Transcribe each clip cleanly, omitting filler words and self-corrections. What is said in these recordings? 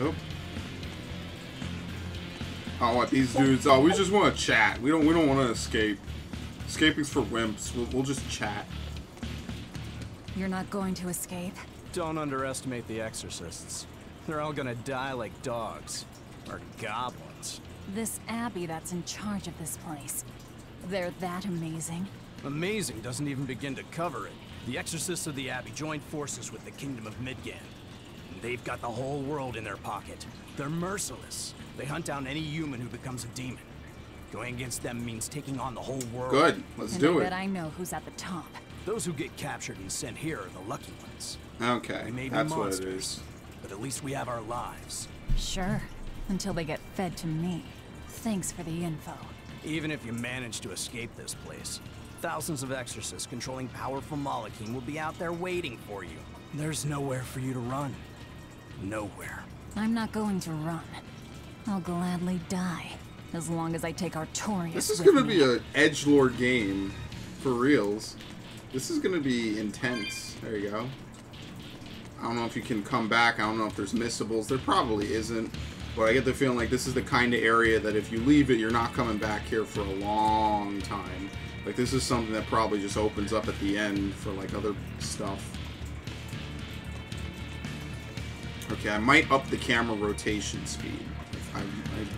Oh. Oh, what, these dudes? Oh, we just want to chat. We don't want to escape. Escaping's for wimps. We'll just chat. You're not going to escape? Don't underestimate the exorcists. They're all gonna die like dogs. Or goblins. This abbey that's in charge of this place. They're that amazing? Amazing doesn't even begin to cover it. The exorcists of the abbey joined forces with the kingdom of Midgand. And they've got the whole world in their pocket. They're merciless. They hunt down any human who becomes a demon. Going against them means taking on the whole world. Good, let's do it. I bet I know who's at the top. Those who get captured and sent here are the lucky ones. Okay, They may be that's monsters, what it is. but at least we have our lives. Sure, until they get fed to me. Thanks for the info. Even if you manage to escape this place, thousands of exorcists controlling powerful Malachim will be out there waiting for you. There's nowhere for you to run. Nowhere. I'm not going to run. I'll gladly die, as long as I take Artorias. This is with gonna me. be an edgelord game, for reals. This is gonna be intense. There you go. I don't know if you can come back. I don't know if there's missables. There probably isn't. But I get the feeling like this is the kind of area that if you leave it, you're not coming back here for a long time. Like, this is something that probably just opens up at the end for, like, other stuff. Okay, I might up the camera rotation speed. I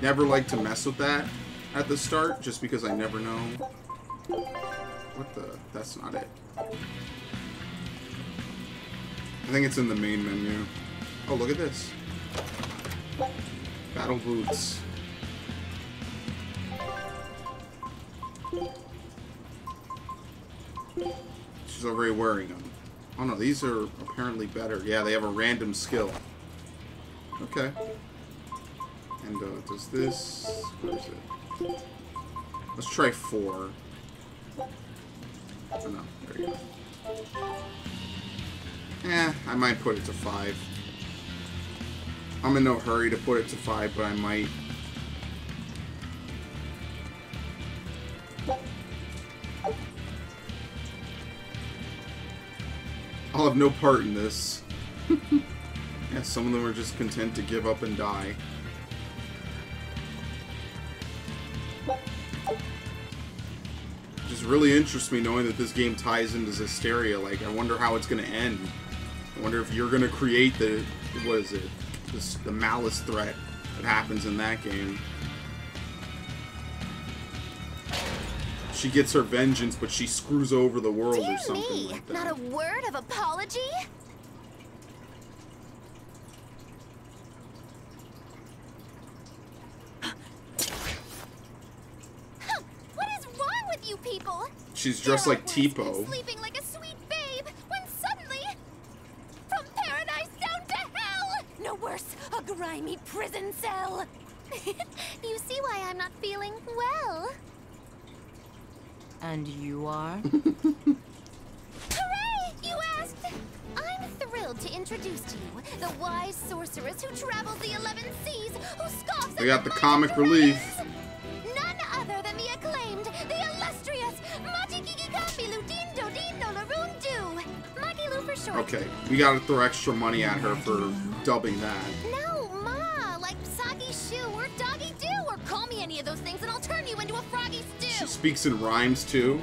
never like to mess with that at the start, just because I never know. What the? That's not it. I think it's in the main menu. Oh, look at this. Battle boots. She's already wearing them. Oh no, these are apparently better. Yeah, they have a random skill. Okay. And does this... Where is it? Let's try 4. Oh no, there you go. I might put it to 5. I'm in no hurry to put it to 5, but I might. I'll have no part in this. Yeah, some of them are just content to give up and die. It just really interests me knowing that this game ties into Zestiria. Like, I wonder how it's going to end. I wonder if you're going to create the... What is it? The malice threat that happens in that game. She gets her vengeance, but she screws over the world or something like that. Not a word of apology? What is wrong with you people? She's dressed like Tipo. Sleeping like a sweet babe when suddenly, from paradise down to hell. No worse, a grimy prison cell. You see why I'm not feeling well. And you are? Hooray! You asked! I'm thrilled to introduce to you the wise sorceress who travels the 11 seas, who scoffs at We got the comic relief. None other than the acclaimed, the illustrious Majikikikambilu Dindo Dindo Larundu. Magilu for short. Okay, we gotta throw extra money at her for dubbing that. No, Ma, like Soggy Shoe or Doggy Doo, or call me any of those things and I'll turn you into a froggy stew. She speaks in rhymes too.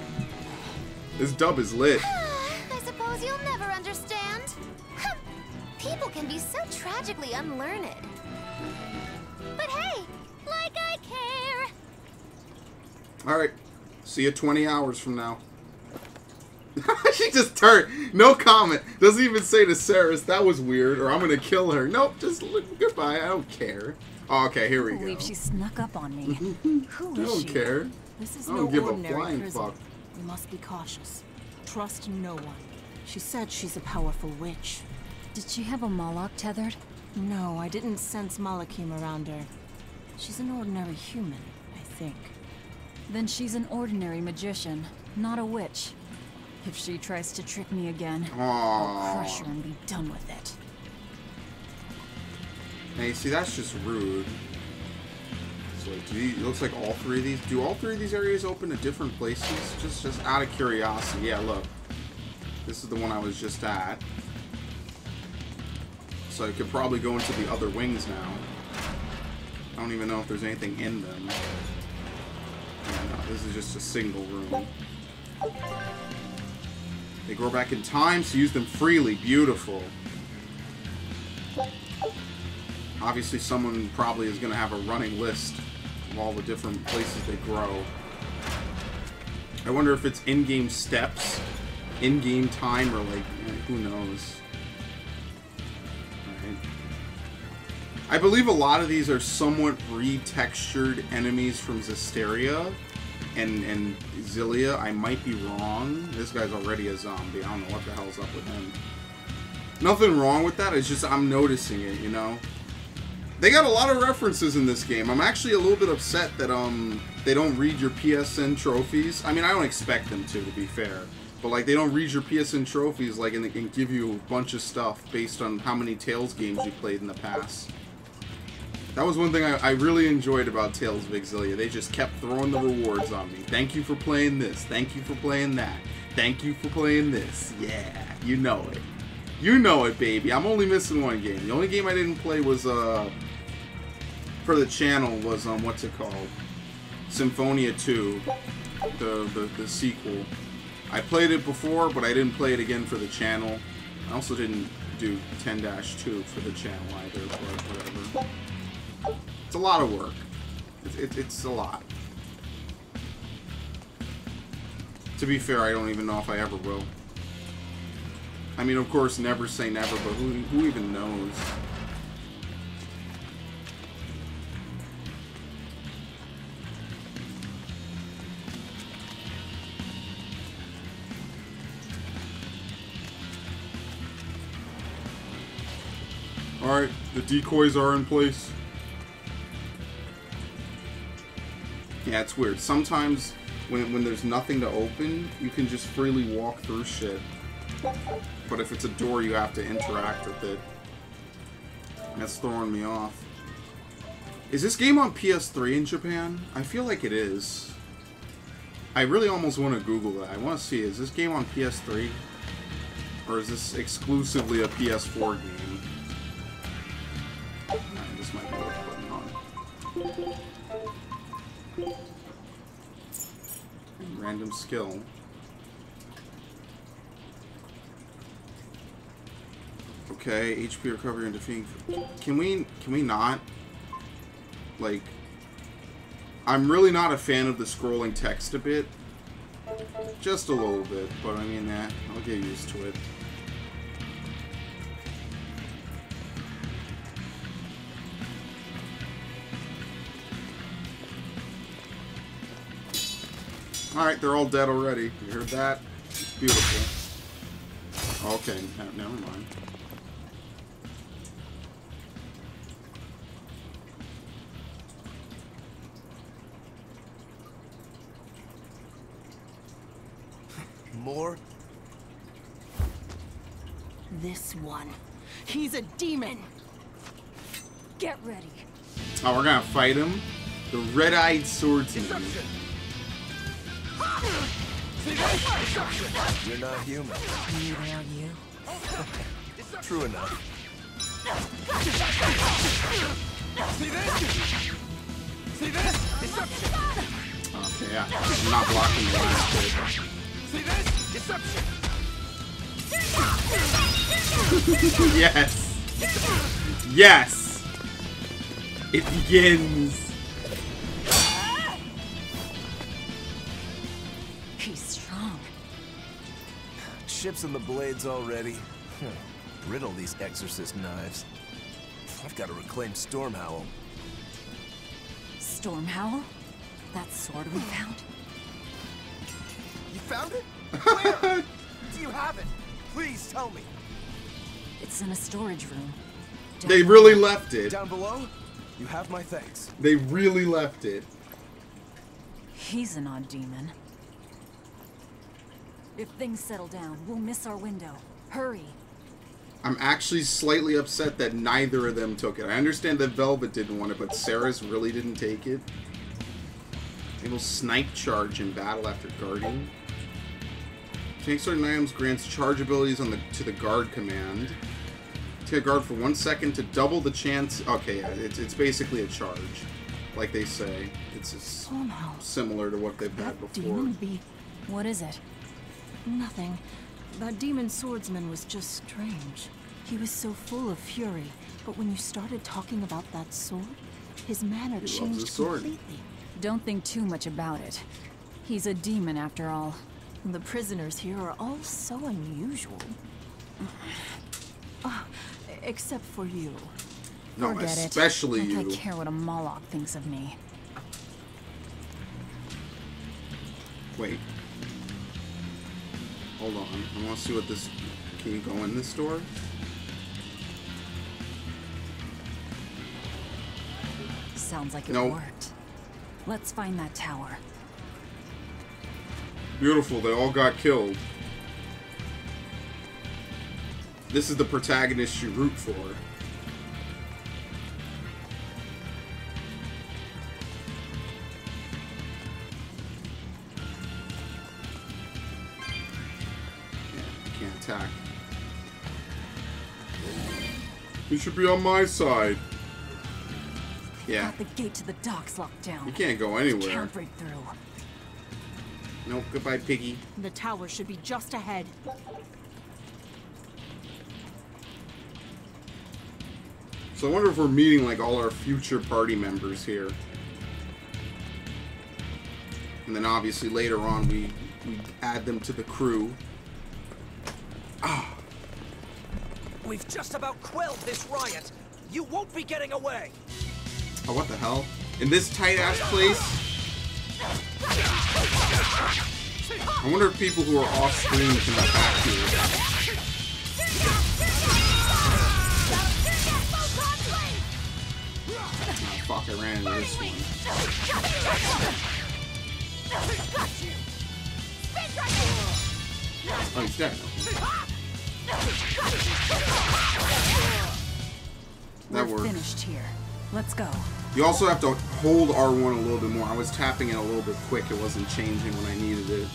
This dub is lit. I suppose you'll never understand. People can be so tragically unlearned. But hey, like I care. Alright, see you 20 hours from now. She just turned. No comment. Doesn't even say to Saris, that was weird, or I'm gonna kill her. Nope, just goodbye. I don't care. Oh, okay, here we I go. believe she snuck up on me. Who I is don't she? care. This is I don't no give a ordinary flying prison. fuck. We must be cautious. Trust no one. She said she's a powerful witch. Did she have a Moloch tethered? No, I didn't sense Malachim around her. She's an ordinary human, I think. Then she's an ordinary magician, not a witch. If she tries to trick me again, I'll crush her and be done with it. Hey, see, that's just rude. So, it looks like all 3 of these... Do all 3 of these areas open at different places? Just out of curiosity. Yeah, look. This is the one I was just at. So I could probably go into the other wings now. I don't even know if there's anything in them. Yeah, no, this is just a single room. They grow back in time, so use them freely. Beautiful. Obviously, someone probably is going to have a running list of all the different places they grow. I wonder if it's in-game steps, in-game time, or like, who knows. Alright. I believe a lot of these are somewhat retextured enemies from Zestiria and Xillia. I might be wrong. This guy's already a zombie. I don't know what the hell's up with him. Nothing wrong with that. It's just I'm noticing it, you know? They got a lot of references in this game. I'm actually a little bit upset that they don't read your PSN trophies. I mean, I don't expect them to be fair. But like, they don't read your PSN trophies, like, and they can give you a bunch of stuff based on how many Tales games you played in the past. That was one thing I really enjoyed about Tales of Xillia. They just kept throwing the rewards on me. Thank you for playing this. Thank you for playing that. Thank you for playing this. Yeah, you know it. You know it, baby. I'm only missing one game. The only game I didn't play was, for the channel was, what's it called? Symphonia 2. The sequel. I played it before, but I didn't play it again for the channel. I also didn't do 10-2 for the channel either, but whatever. It's a lot of work. It's a lot. To be fair, I don't even know if I ever will. I mean, of course, never say never, but who even knows? Alright, the decoys are in place. Yeah, it's weird. Sometimes when there's nothing to open, you can just freely walk through shit. But if it's a door, you have to interact with it. That's throwing me off. Is this game on PS3 in Japan? I feel like it is. I really almost want to Google that. I want to see, is this game on PS3? Or is this exclusively a PS4 game? Alright, this might be worth putting on. Random skill. Okay, HP recovery and defeating. Can we not? Like, I'm really not a fan of the scrolling text a bit. Just a little bit, but I mean, I'll get used to it. Alright, they're all dead already. You heard that? Beautiful. Okay, never mind. More? This one. He's a demon! Get ready. Oh, we're gonna fight him? The red-eyed swordsman. You're not human. Neither are you. True enough. See this? See this? Deception. Okay, yeah. I'm not blocking the last bit. See this? Deception. Yes! Yes! It begins! He's strong. Chips in the blades already. Riddle these exorcist knives. I've got to reclaim Stormhowl. Stormhowl? That sword we found? You found it? Where? Do you have it? Please tell me. It's in a storage room. They really left it. Down below? You have my thanks. They really left it. He's an odd demon. If things settle down, we'll miss our window. Hurry. I'm actually slightly upset that neither of them took it. I understand that Velvet didn't want it, but Saris really didn't take it. It'll snipe charge in battle after guarding. Take certain items grants charge abilities to the guard command. Take guard for 1 second to double the chance. Okay, yeah, it's basically a charge, like they say. It's similar to what they've had before. Demon be... What is it? Nothing. That demon swordsman was just strange. He was so full of fury, but when you started talking about that sword, his manner changed completely. Don't think too much about it. He's a demon after all. The prisoners here are all so unusual. Except for you. No, Forget especially it. you. I care what a Moloch thinks of me. Wait. Hold on. I want to see what this... Can you go in this door? Sounds like it Nope. worked. Let's find that tower. Beautiful. They all got killed. This is the protagonist you root for. Yeah, you can't attack. You should be on my side. Yeah. Got the gate to the docks locked down. You can't go anywhere. Can't break through. Nope. Goodbye, piggy. The tower should be just ahead. So I wonder if we're meeting like all our future party members here. And then obviously later on we add them to the crew. We've just about quelled this riot. You won't be getting away. Oh, what the hell? In this tight-ass place? I wonder if people who are off-screen can come back here. Oh, fuck, I ran into this one. Oh, he's dead. That We're works. finished here. Let's go. You also have to hold R1 a little bit more. I was tapping it a little bit quick. It wasn't changing when I needed it.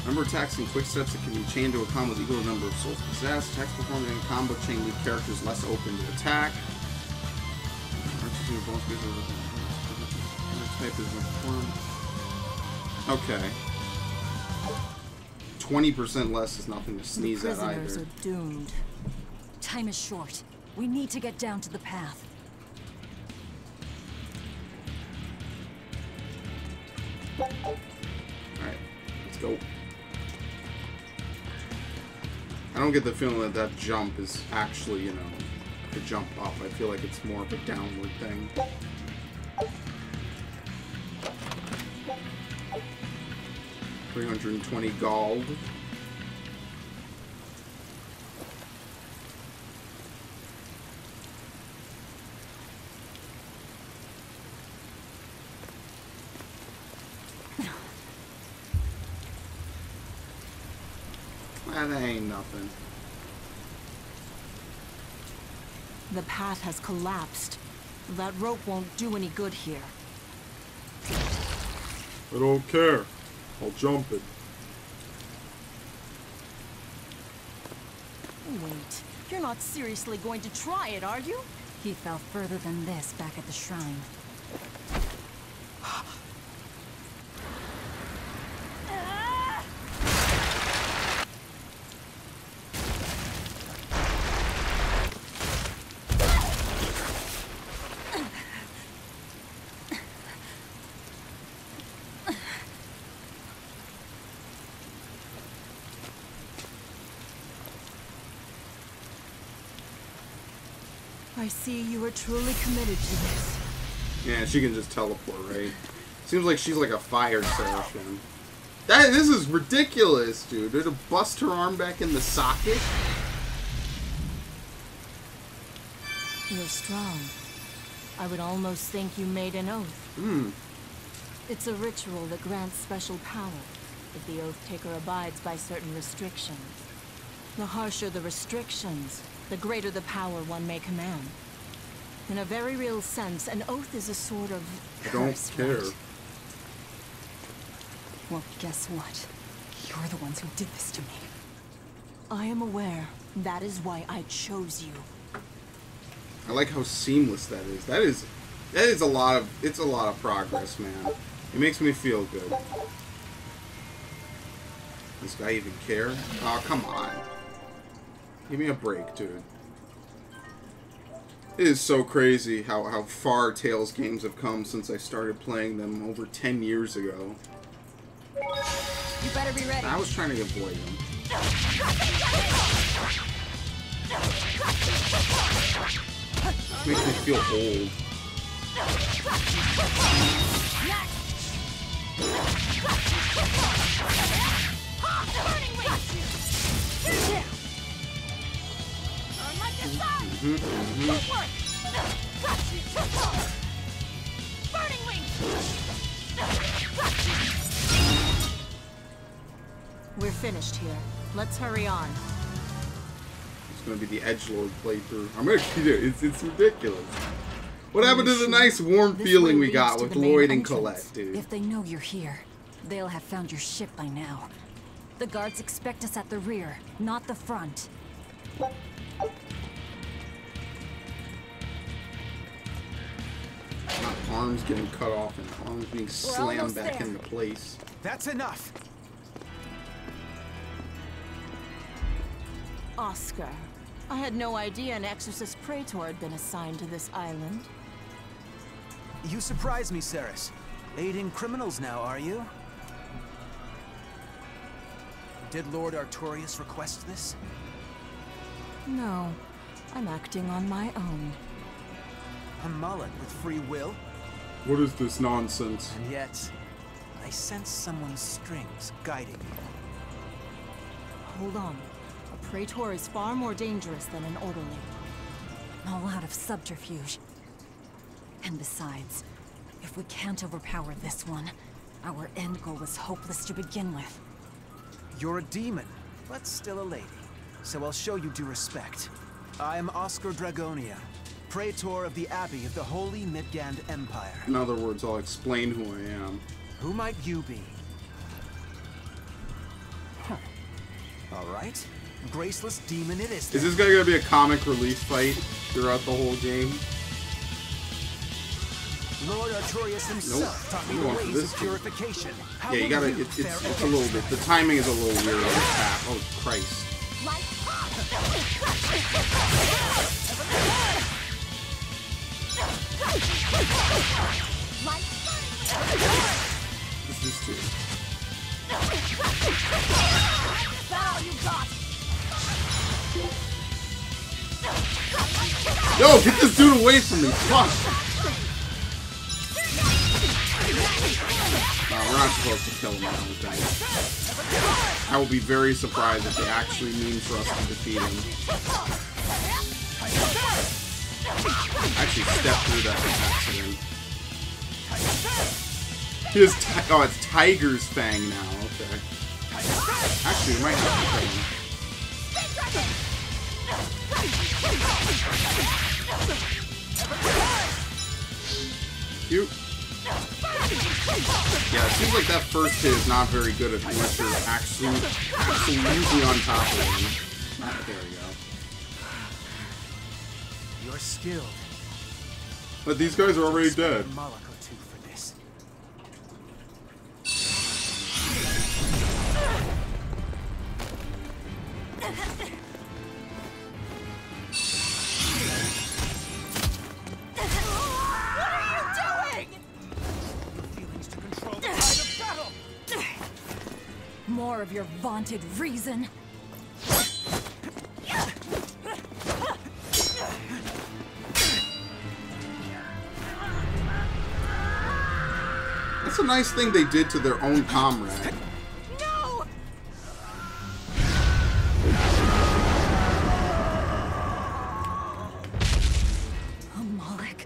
Number of attacks and quick steps that can be chained to a combo with equal number of souls possessed. Attacks performed in a combo chain leave characters less open to attack. Okay. 20% less is nothing to sneeze at either. The prisoners are doomed. Time is short. We need to get down to the path. Alright, let's go. I don't get the feeling that that jump is actually, you know, a jump up. I feel like it's more of a downward thing. $320 gold. That ain't nothing. The path has collapsed. That rope won't do any good here. I don't care. I'll jump it. Wait, you're not seriously going to try it, are you? He fell further than this back at the shrine. I see you are truly committed to this. Yeah, she can just teleport, right? Seems like she's like a fire seraphim. This is ridiculous, dude. They're to bust her arm back in the socket? You're strong. I would almost think you made an oath. It's a ritual that grants special power if the oath taker abides by certain restrictions. The harsher the restrictions, the greater the power one may command. In a very real sense, an oath is a sort of I don't curse, care. right? Well, guess what? You're the ones who did this to me. I am aware. That is why I chose you. I like how seamless that is. That is a lot of, it's a lot of progress, man. It makes me feel good. This guy even care? Oh, come on. Give me a break, dude. It is so crazy how far Tales games have come since I started playing them over 10 years ago. You better be ready. I was trying to avoid him. This makes me feel old. We're finished here. Let's hurry on. It's gonna be the edgelord playthrough. I'm gonna keep it. It's ridiculous. What happened to the nice warm feeling we got with Lloyd and Colette, dude? If they know you're here, they'll have found your ship by now. The guards expect us at the rear, not the front. My arms getting cut off and arms being slammed back into place. That's enough. Oscar, I had no idea an Exorcist Praetor had been assigned to this island. You surprise me, Ceres. Aiding criminals now, are you? Did Lord Artorius request this? No, I'm acting on my own. A mullet with free will? What is this nonsense? And yet, I sense someone's strings guiding you. Hold on. A Praetor is far more dangerous than an orderly. All out of subterfuge. And besides, if we can't overpower this one, our end goal is hopeless to begin with. You're a demon, but still a lady. So I'll show you due respect. I am Oscar Dragonia, Praetor of the Abbey of the Holy Midgand Empire. In other words, I'll explain who I am. Who might you be? Huh. All right. Graceless demon it is. Is this guy gonna be a comic relief fight throughout the whole game? Lord Artorius himself taught me the ways of purification. How Yeah, you gotta. It's a little bit. The timing is a little weird on the tap. Oh Christ! This is too. Yo, get this dude away from me! Fuck! We're not supposed to kill him, I don't think. I will be very surprised if they actually mean for us to defeat him. I actually stepped through that by accident. He has oh, it's Tiger's Fang now, okay. Actually, we might have to kill him. Cute. Yeah, it seems like that first hit is not very good unless you're absolutely on top of him. There we go. You're skilled. But these guys are already dead. A mullet or two for this. More of your vaunted reason. That's a nice thing they did to their own comrade. No! A Moloch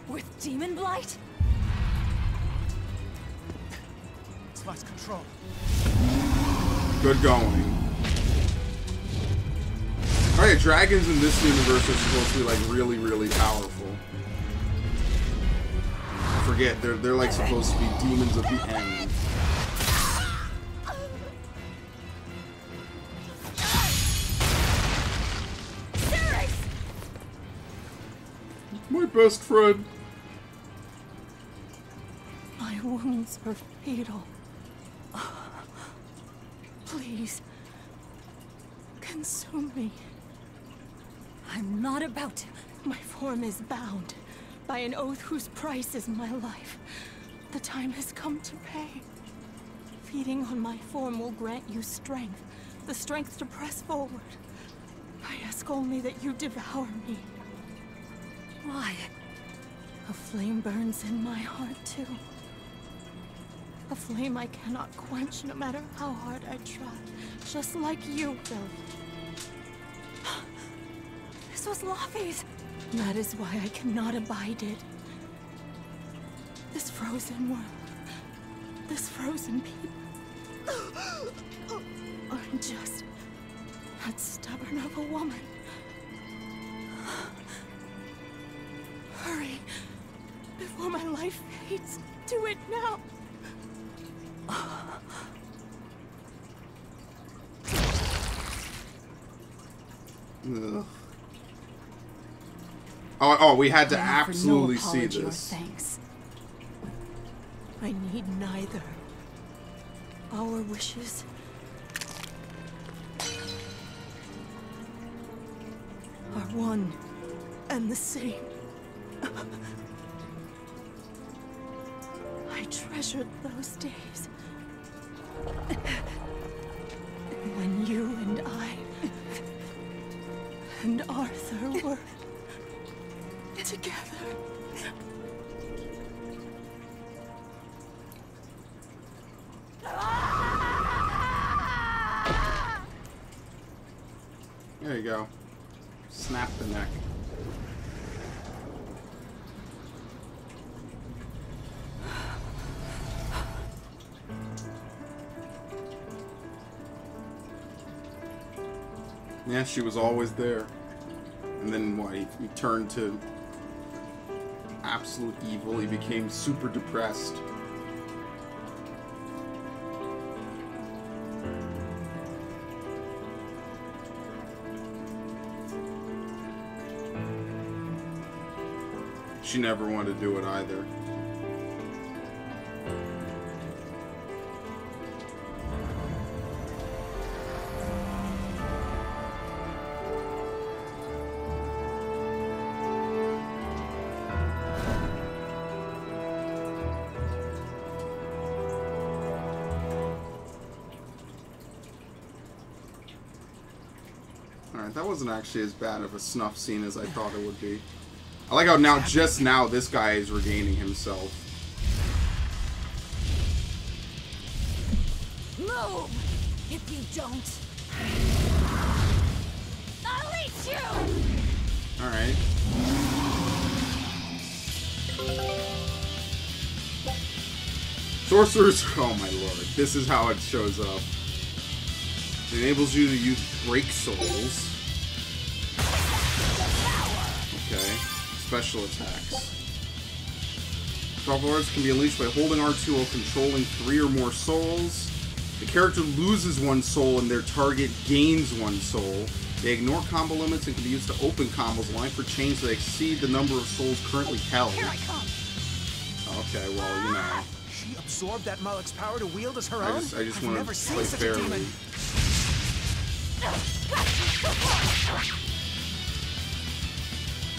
with demon blight? It's lost control. Good going. Alright, dragons in this universe are supposed to be like really, really powerful. I forget, they're like supposed to be demons of the end. My best friend. My wounds are fatal. Please, consume me. I'm not about to. My form is bound by an oath whose price is my life. The time has come to pay. Feeding on my form will grant you strength, the strength to press forward. I ask only that you devour me. Why? A flame burns in my heart, too. A flame I cannot quench no matter how hard I try. Just like you, Phil. This was Laufey's. That is why I cannot abide it. This frozen world, this frozen people, aren't just that stubborn of a woman. Hurry, before my life fades. Do it now. Ugh. Oh, we had to I offer absolutely no see apology or this. thanks. I need neither. Our wishes are one and the same. I treasured those days when you and I and Arthur were together. There you go. Snap the neck. Yeah, she was always there. And then what? He turned to absolute evil. He became super depressed. She never wanted to do it either. Alright, that wasn't actually as bad of a snuff scene as I thought it would be. I like how now, just now, this guy is regaining himself. Move! If you don't, I'll eat you! Alright. Sorcerer's... Oh my lord. This is how it shows up. It enables you to use Break Souls. Okay. Special attacks. 12 words can be unleashed by holding R2 while controlling 3 or more souls. The character loses 1 soul and their target gains 1 soul. They ignore combo limits and can be used to open combos, allowing for chains that exceed the number of souls currently held. Here I come. Okay, well, you know. She absorbed that Malak's power to wield as her own? I just I've want never to seen play such a fairly. demon.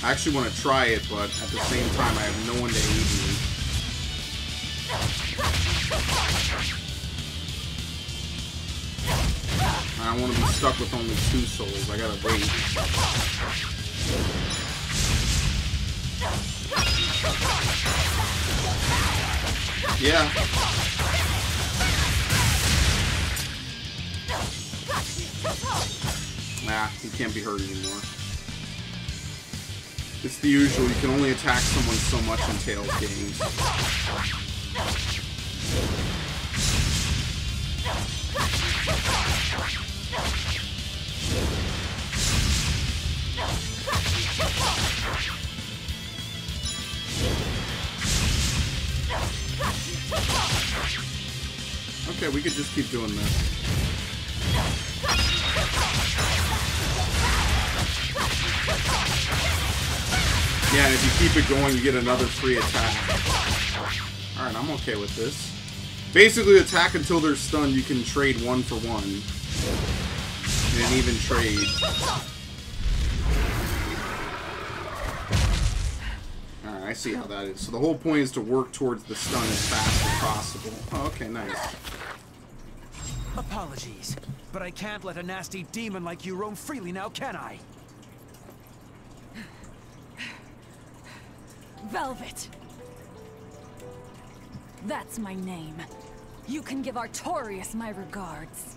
I actually want to try it, but at the same time, I have no one to aid me. I don't want to be stuck with only 2 souls. I gotta wait. Yeah. Nah, he can't be hurt anymore. It's the usual. You can only attack someone so much in Tales games. Okay, we could just keep doing this. Yeah, and if you keep it going, you get another free attack. Alright, I'm okay with this. Basically, attack until they're stunned. You can trade 1 for 1. In an even trade. Alright, I see how that is. So the whole point is to work towards the stun as fast as possible. Oh, okay, nice. Apologies, but I can't let a nasty demon like you roam freely now, can I? Velvet. That's my name. You can give Artorias my regards.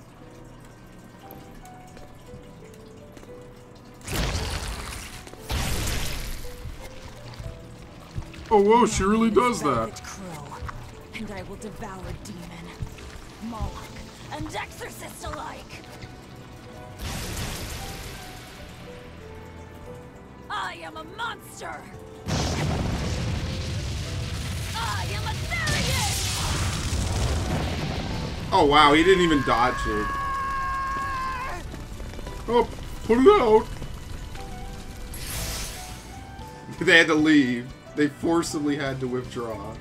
Oh, whoa, she really does Velvet that. Crow, and I will devour demon, Moloch, and exorcist alike. I am a monster. I am a Therian! Oh, wow, he didn't even dodge it. Oh, put it out. They had to leave. They forcibly had to withdraw.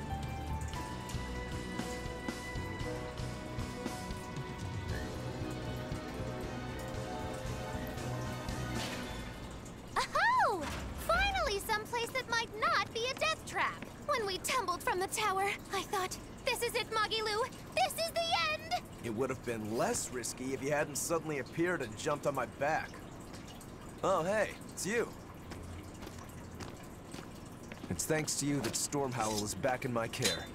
Oh! Finally someplace that might not be a death trap. When we tumbled from the tower, I thought, this is it, Magilu. This is the end! It would have been less risky if you hadn't suddenly appeared and jumped on my back. Oh, hey, it's you. It's thanks to you that Stormhowl is back in my care.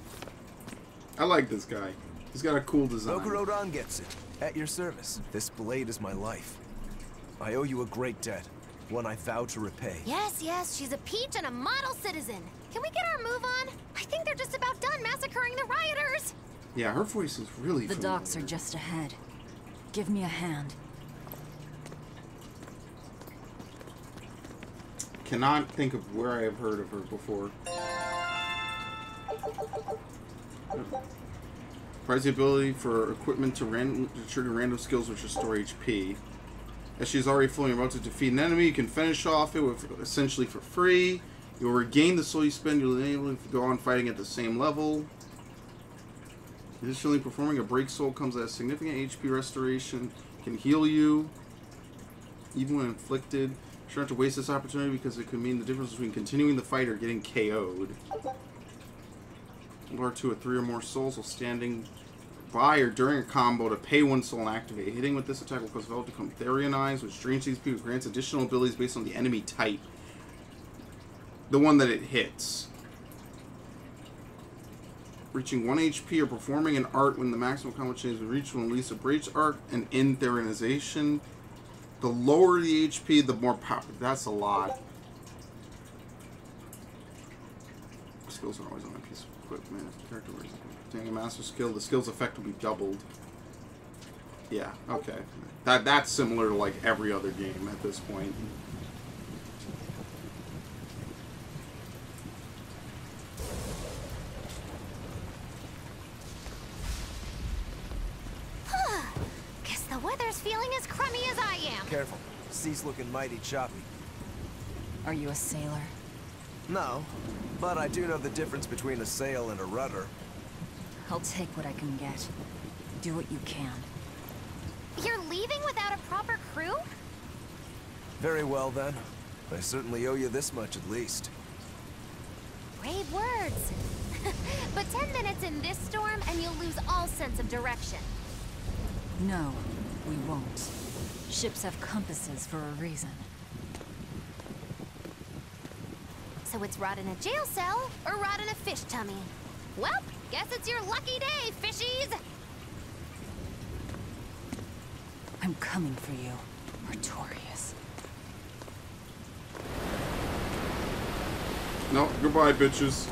I like this guy. He's got a cool design. Ogarodon gets it. At your service. This blade is my life. I owe you a great debt. One I vow to repay. Yes, yes, she's a peach and a model citizen. Can we get our move on? I think they're just about done massacring the rioters. Yeah, her voice is really The familiar. docks are just ahead. Give me a hand. Cannot think of where I have heard of her before. Provides the ability for equipment to trigger random skills which restore HP. As she is already fully promoted to defeat an enemy, you can finish off it with essentially for free. You'll regain the soul you spend. You'll be able to go on fighting at the same level. Additionally, performing a break soul comes at a significant HP restoration. Can heal you, even when inflicted. Try not to waste this opportunity because it could mean the difference between continuing the fight or getting KO'd. Lure 2 of 3 or more souls while standing by or during a combo to pay 1 soul and activate. Hitting with this attack will cause Velvet to become Therianized, which drains these people, grants additional abilities based on the enemy type. The one that it hits. Reaching 1 HP or performing an art when the maximum combo change is reached when release a breach art and end Therianization. The lower the HP, the more power. That's a lot. Skills are always on a piece of equipment. Character obtaining a master skill, the skill's effect will be doubled. Yeah, okay. That's similar to like every other game at this point. Guess the weather's feeling as crummy as I am. Careful. Sea's looking mighty choppy. Are you a sailor? No, but I do know the difference between a sail and a rudder. I'll take what I can get. Do what you can. You're leaving without a proper crew? Very well then. I certainly owe you this much at least. Brave words. But 10 minutes in this storm and you'll lose all sense of direction. No, we won't. Ships have compasses for a reason. So it's rot in a jail cell or rot in a fish tummy. Well, guess it's your lucky day, fishies! I'm coming for you, Artorias. No, goodbye, bitches.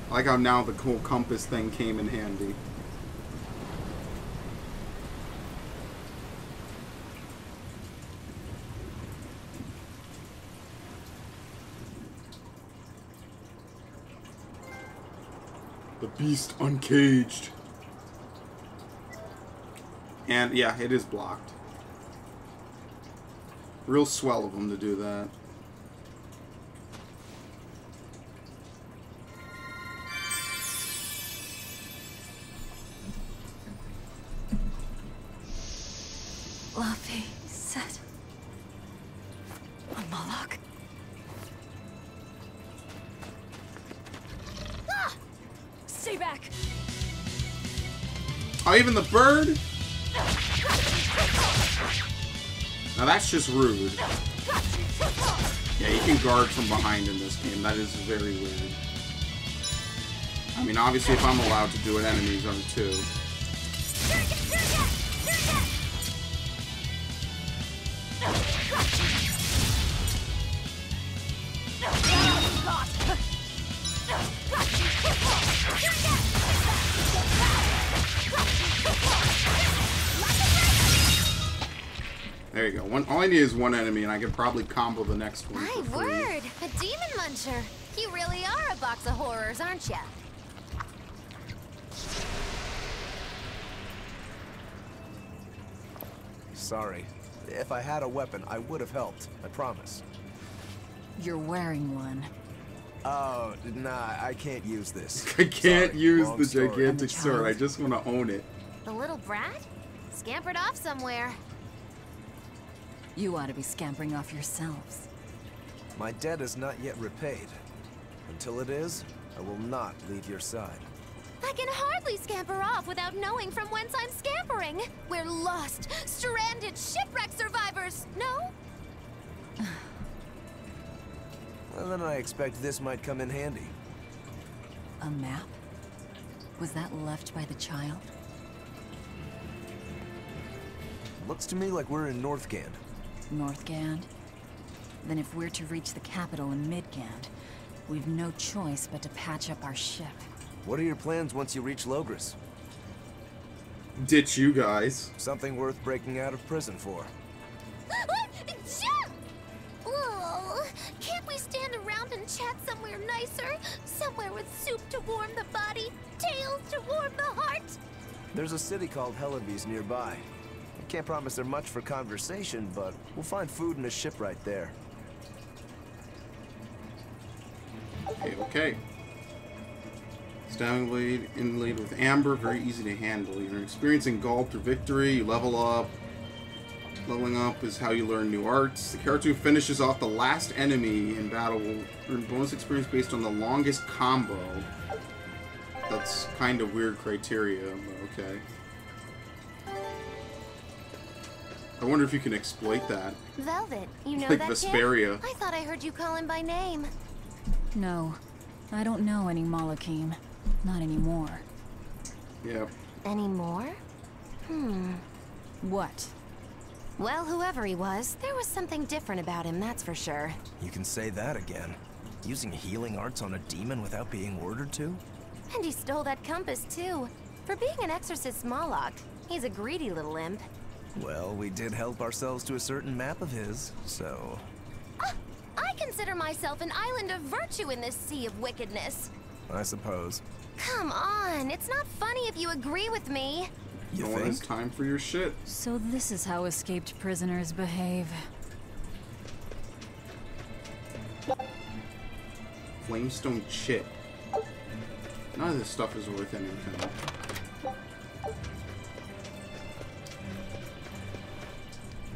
I like how now the cool compass thing came in handy. The beast uncaged. And yeah, it is blocked. Real swell of them to do that. back. Oh, even the bird? Now that's just rude. Yeah, you can guard from behind in this game. That is very weird. I mean, obviously, if I'm allowed to do it, enemies are too. There you go. All I need is one enemy, and I can probably combo the next one. My word! A demon muncher! You really are a box of horrors, aren't ya? Sorry. If I had a weapon, I would have helped. I promise. You're wearing one. Oh, nah, I can't use this. I can't use Long the story. gigantic sword. I just want to own it. The little brat? Scampered off somewhere. You ought to be scampering off yourselves. My debt is not yet repaid. Until it is, I will not leave your side. I can hardly scamper off without knowing from whence I'm scampering. We're lost, stranded shipwreck survivors, no? Well, then I expect this might come in handy. A map? Was that left by the child? Looks to me like we're in Northgand. Northgand? Then if we're to reach the capital in Midgand, we've no choice but to patch up our ship. What are your plans once you reach Logris? Ditch you guys. Something worth breaking out of prison for. Jump! Oh, can't we stand around and chat somewhere nicer? Somewhere with soup to warm the body, tales to warm the heart? There's a city called Hellebes nearby. I can't promise there much for conversation, but we'll find food and a ship right there. Okay. Stabbing blade inlaid with amber, very easy to handle. You're experiencing gulp through victory, you level up. Leveling up is how you learn new arts. The character who finishes off the last enemy in battle will earn bonus experience based on the longest combo. That's kind of weird criteria, but okay. I wonder if you can exploit that. Velvet, you know Like that Vesperia. kid? I thought I heard you call him by name. No, I don't know any Malakim. Not anymore. Yep. Any more? What? Well, whoever he was, there was something different about him, that's for sure. You can say that again. Using healing arts on a demon without being ordered to? And he stole that compass, too. For being an exorcist Smalllock, he's a greedy little imp. Well, we did help ourselves to a certain map of his, so... I consider myself an island of virtue in this sea of wickedness. I suppose. Come on, it's not funny if you agree with me. You No one has think? time for your shit. So this is how escaped prisoners behave. Flamestone chip. None of this stuff is worth anything.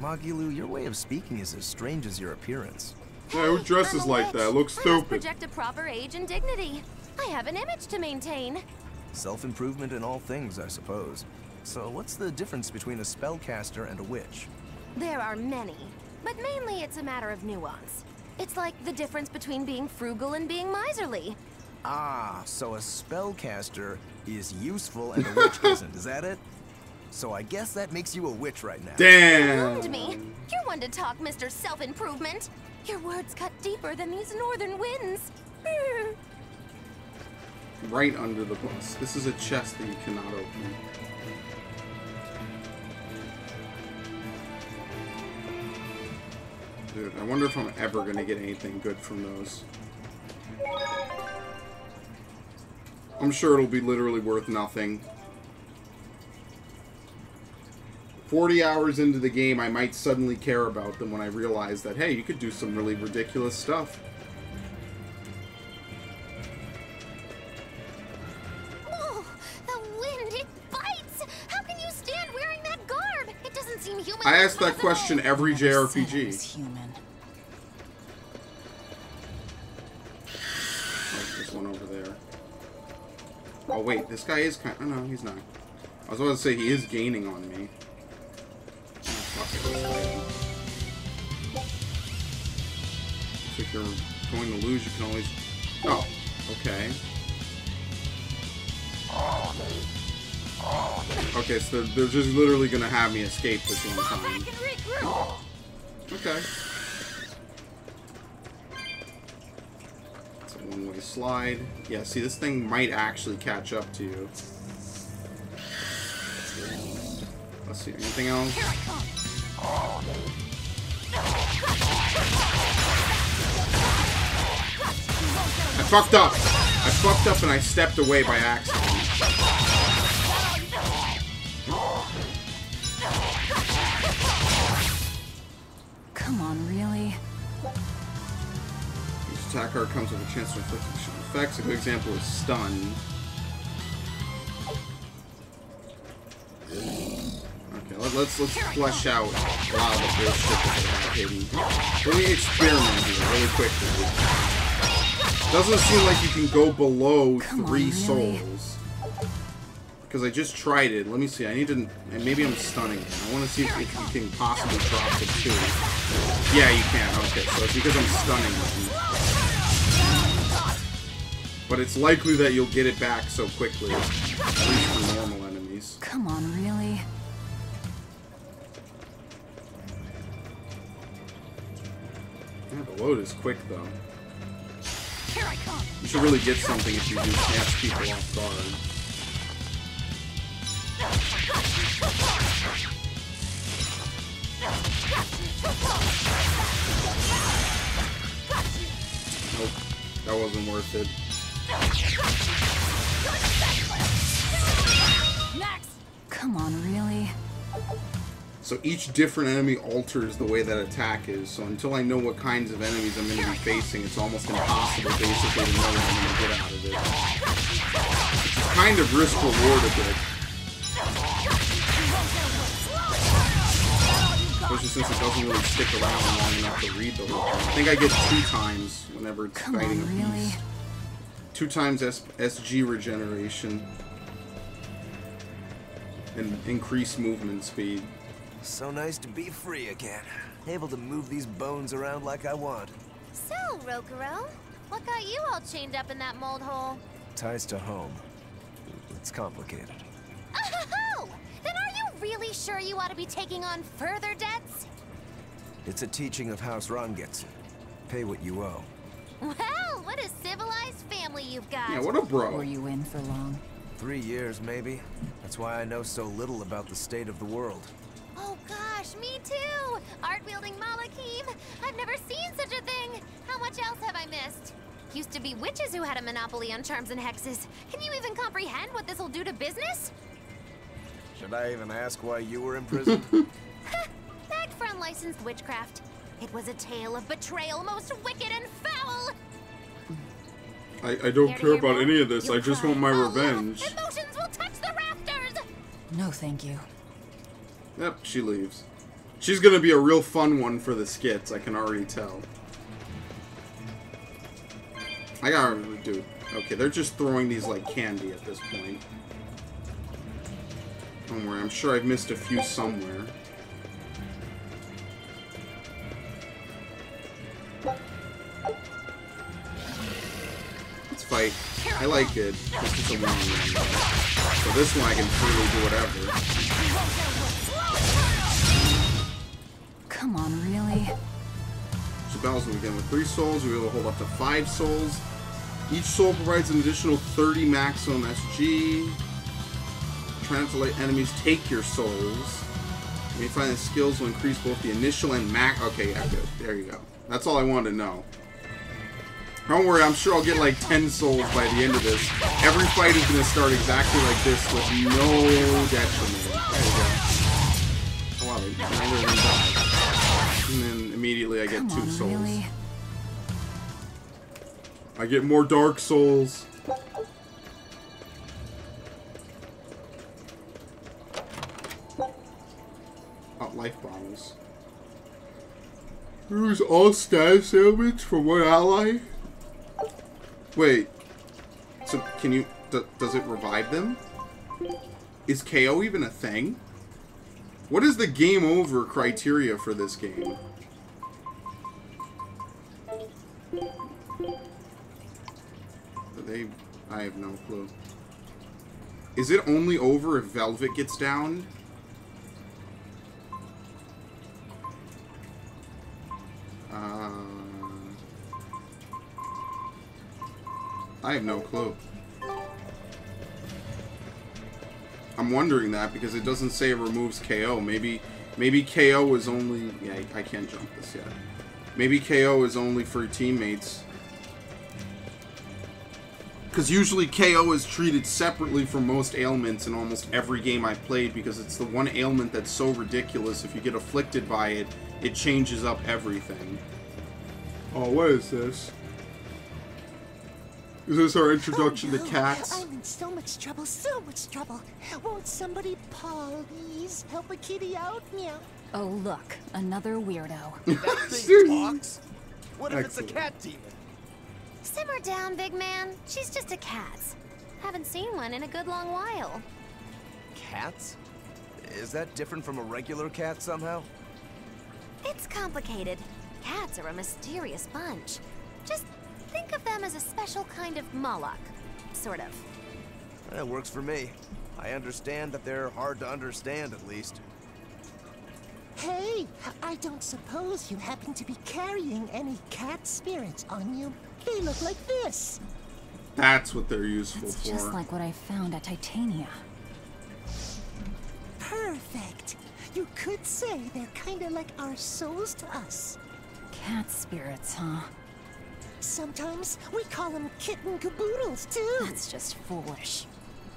Magilu, your way of speaking is as strange as your appearance. Yeah, who dresses I'm a like witch. that? Looks I must stupid. project a proper age and dignity. I have an image to maintain. Self-improvement in all things, I suppose. So what's the difference between a spellcaster and a witch? There are many, but mainly it's a matter of nuance. It's like the difference between being frugal and being miserly. Ah, so a spellcaster is useful and a witch isn't, is that it? So I guess that makes you a witch right now. Damn. Wound me. You're one to talk, Mr. Self-Improvement. Your words cut deeper than these northern winds. Right under the bus. This is a chest that you cannot open. Dude, I wonder if I'm ever gonna get anything good from those. I'm sure it'll be literally worth nothing. 40 hours into the game, I might suddenly care about them when I realize that, hey, you could do some really ridiculous stuff. Oh, the wind, it bites! How can you stand wearing that garb? It doesn't seem human. I ask that question every Never said I was JRPG. human. Like this one over there. Oh wait, this guy is kind of... Oh, no, he's not. I was about to say he is gaining on me. Oh, fuck it, let's fight him. So if you're going to lose, you can always... Oh, okay. Okay, so they're just literally gonna have me escape this one time. Okay. It's a one-way slide. Yeah, see, this thing might actually catch up to you. Let's see, anything else? I fucked up! I fucked up and I stepped away by accident. Come on, really? Each attack card comes with a chance to inflict additional effects. A good example is stun. Okay, let's flesh out a lot of the bullshit that they have hidden. Let me experiment here really quickly. Doesn't seem like you can go below 3 souls. Because I just tried it. Let me see. I need to... And maybe I'm stunning him. I want to see if you can possibly drop the 2. Yeah, you can. Okay, so it's because I'm stunning him. But it's likely that you'll get it back so quickly. At least for normal enemies. Come on, really? Yeah, the load is quick, though. Here I come. You should really get something if you do catch people off guard. Nope, that wasn't worth it. Next. Come on, really? So each different enemy alters the way that attack is. So until I know what kinds of enemies I'm going to be facing, it's almost impossible basically to know what I'm going to get out of it. It's kind of risk-reward a bit. Especially since it doesn't really stick around long enough to read the whole thing. I think I get 2 times whenever it's fighting a beast. 2 times SG regeneration. And increased movement speed. So nice to be free again. Able to move these bones around like I want. So, Rokuro, what got you all chained up in that mold hole? Ties to home. It's complicated. Oh! Then are you really sure you ought to be taking on further debts? It's a teaching of House Rangetsu. Pay what you owe. Well, what a civilized family you've got. Yeah, what a bro. Were you in for long? 3 years, maybe. That's why I know so little about the state of the world. Oh gosh, me too! Art-wielding Malakim! I've never seen such a thing! How much else have I missed? Used to be witches who had a monopoly on charms and hexes. Can you even comprehend what this'll do to business? Should I even ask why you were imprisoned? Bagged for unlicensed witchcraft. It was a tale of betrayal most wicked and foul! I don't care about any of this. You'll I just cry. want my All revenge. laugh. Emotions will touch the rafters! No, thank you. Yep, she leaves. She's gonna be a real fun one for the skits, I can already tell. I gotta do. Okay, they're just throwing these like candy at this point. Don't worry, I'm sure I've missed a few somewhere. Let's fight. I like it. This is a long one. So this one I can freely do whatever. Come on, really? So battles will begin with 3 souls. You'll be able to hold up to 5 souls. Each soul provides an additional 30 maximum SG. Trying not to let enemies take your souls. You may find that skills will increase both the initial and max. Okay, yeah, good. There you go. That's all I wanted to know. Don't worry, I'm sure I'll get like 10 souls by the end of this. Every fight is going to start exactly like this with no detriment. There you go. Oh wow, neither of them died. And then immediately I get 2 souls. Really? I get more Dark Souls. Oh, life bottles. Here's all status sandwich from one ally. Wait. So can you does it revive them? Is KO even a thing? What is the game over criteria for this game? I have no clue. Is it only over if Velvet gets downed? I have no clue. I'm wondering that because it doesn't say it removes KO. Maybe KO is only... Yeah, I can't jump this yet. Maybe KO is only for teammates. Because usually KO is treated separately from most ailments in almost every game I've played because it's the one ailment that's so ridiculous. If you get afflicted by it, it changes up everything. Oh, what is this? Is this our introduction to cats? I'm in so much trouble, so much trouble. Won't somebody please help a kitty out? Meow. Oh, look, another weirdo. That thing talks? What if Excellent. it's a cat demon? Simmer down, big man. She's just a cat. Haven't seen one in a good long while. Cats? Is that different from a regular cat somehow? It's complicated. Cats are a mysterious bunch. Just think of them as a special kind of Moloch. Sort of. That works for me. I understand that they're hard to understand, at least. Hey, I don't suppose you happen to be carrying any cat spirits on you? They look like this. That's what they're useful That's for. just like what I found at Titania. Perfect. You could say they're kind of like our souls to us. Cat spirits, huh? Sometimes we call them kitten caboodles, too. That's just foolish.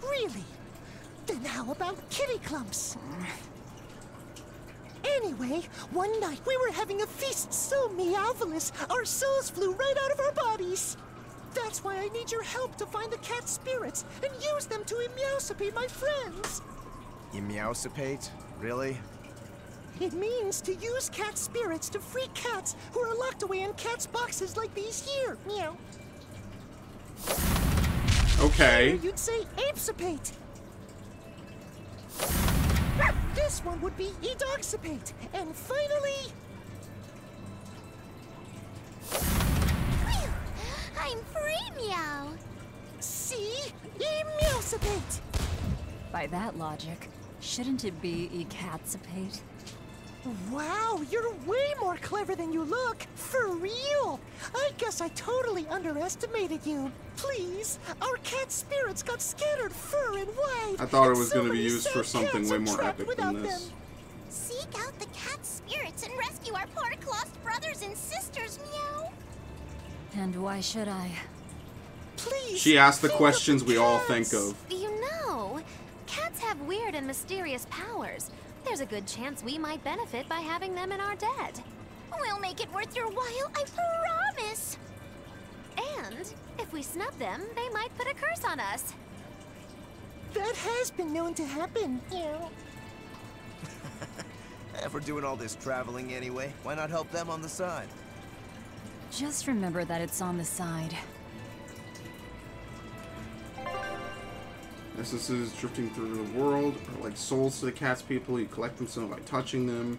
Really? Then how about kitty clumps? Anyway, one night we were having a feast so meowvelous, our souls flew right out of our bodies. That's why I need your help to find the cat spirits and use them to emeowsipate my friends. Emeowsipate? Really? It means to use cat spirits to free cats who are locked away in cats' boxes like these here. Meow. Okay. Or you'd say apesipate. This one would be edoxipate. And finally... Phew! I'm free, meow. see? Emeowsipate. By that logic, shouldn't it be ecatsipate? Wow, you're way more clever than you look. For real. I guess I totally underestimated you. Please, our cat spirits got scattered far and wide. I thought it and was so going to be many used for sad something cats way are more trapped epic than without this. them. Seek out the cat spirits and rescue our poor lost brothers and sisters, meow. And why should I? Please. She asked the think of questions we all cats. think of. You know, cats have weird and mysterious powers. There's a good chance we might benefit by having them in our debt. We'll make it worth your while, I promise. And if we snub them, they might put a curse on us. That has been known to happen. Yeah. If we're doing all this traveling anyway, why not help them on the side? Just remember that it's on the side. Essences drifting through the world are like souls to the cat's people. You collect them some by touching them.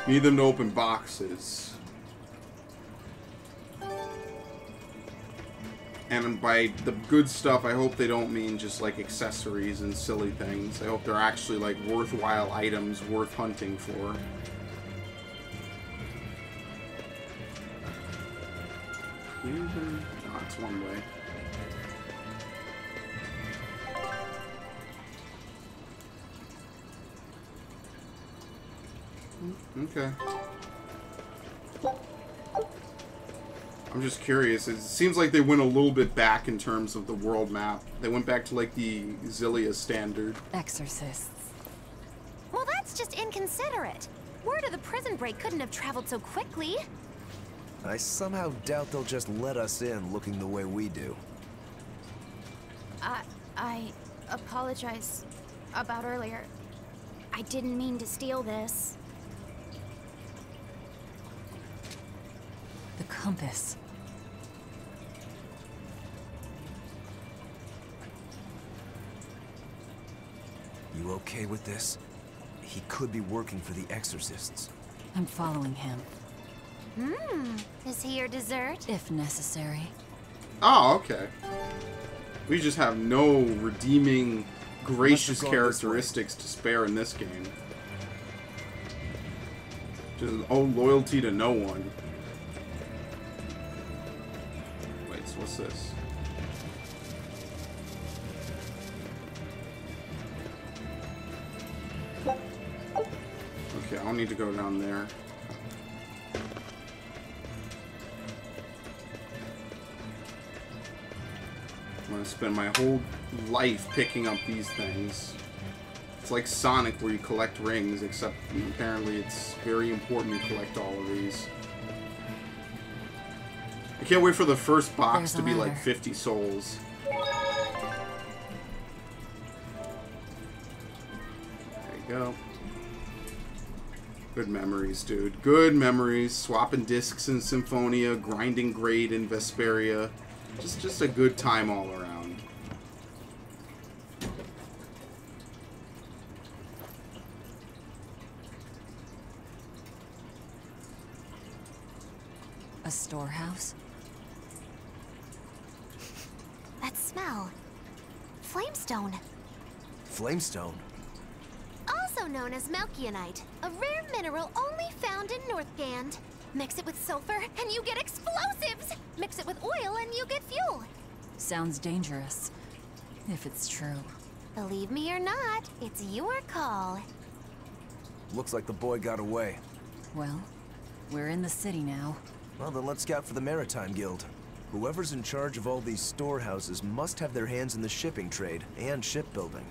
You need them to open boxes. And by the good stuff, I hope they don't mean just like accessories and silly things. I hope they're actually like worthwhile items worth hunting for. Oh, it's one way. Okay. I'm just curious. It seems like they went a little bit back in terms of the world map. They went back to like the Xillia standard. Exorcists. Well, that's just inconsiderate. Word of the prison break couldn't have traveled so quickly. I somehow doubt they'll just let us in looking the way we do. I apologize about earlier. I didn't mean to steal this. The compass. okay with this? He could be working for the exorcists. I'm following him, Is he your dessert? if necessary. Oh, okay. We just have no redeeming, gracious characteristics to spare in this game. Just owe loyalty to no one. Wait, so what's this? Okay, I don't need to go down there. I'm gonna spend my whole life picking up these things. It's like Sonic where you collect rings, except apparently it's very important to collect all of these. I can't wait for the first box to be like 50 souls. There you go. Good memories, dude. Good memories. Swapping discs in Symphonia, grinding grade in Vesperia. Just a good time all around. A storehouse? That smell. Flamestone. Flamestone? Also known as Melchionite, a rare mineral only found in Northgand. Mix it with sulfur and you get explosives! Mix it with oil and you get fuel. Sounds dangerous, if it's true. Believe me or not, it's your call. Looks like the boy got away. Well, we're in the city now. Well, then let's scout for the Maritime Guild. Whoever's in charge of all these storehouses must have their hands in the shipping trade and shipbuilding.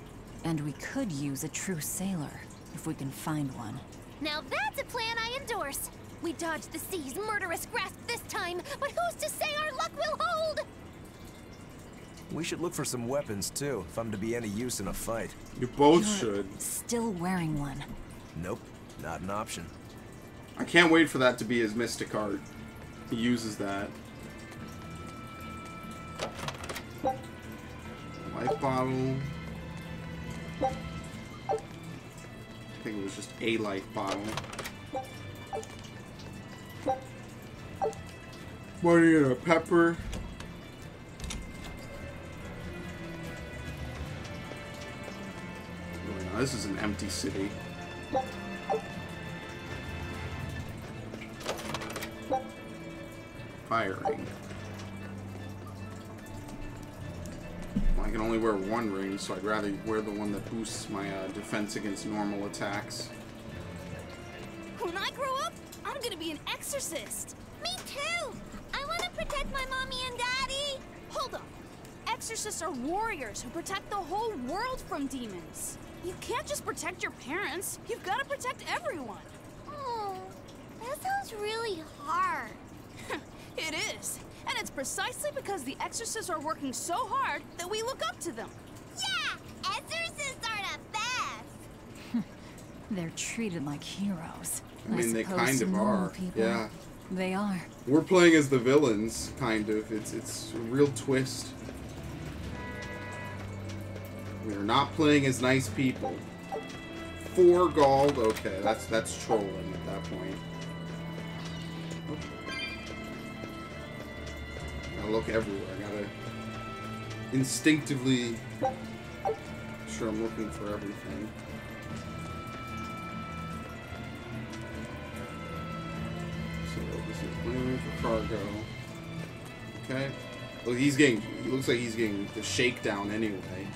And we could use a true sailor, if we can find one. Now that's a plan I endorse. We dodged the sea's murderous grasp this time, but who's to say our luck will hold? We should look for some weapons, too, if I'm to be any use in a fight. You both You're should. still wearing one. Nope, not an option. I can't wait for that to be his mystic art. He uses that. Life bottle. I think it was just a life bottle. Money and a pepper. Oh, no, this is an empty city. Fire ring. Well, I can only wear one ring, so I'd rather wear the one that boosts my defense against normal attacks. When I grow up, I'm gonna be an exorcist. Me too! I want to protect my mommy and daddy! Hold up. Exorcists are warriors who protect the whole world from demons. You can't just protect your parents. You've got to protect everyone. Oh, that sounds really hard. It is. And it's precisely because the exorcists are working so hard that we look up to them. Yeah! Exorcists are the best! They're treated like heroes. I mean, they kind of are. Yeah. They are. We're playing as the villains, kind of. It's a real twist. We're not playing as nice people. 4 gold. Okay, that's trolling at that point. Gotta look everywhere. I gotta instinctively sure I'm looking for everything. So this is only for cargo. Okay. Well, he's getting. It looks like he's getting the shakedown anyway.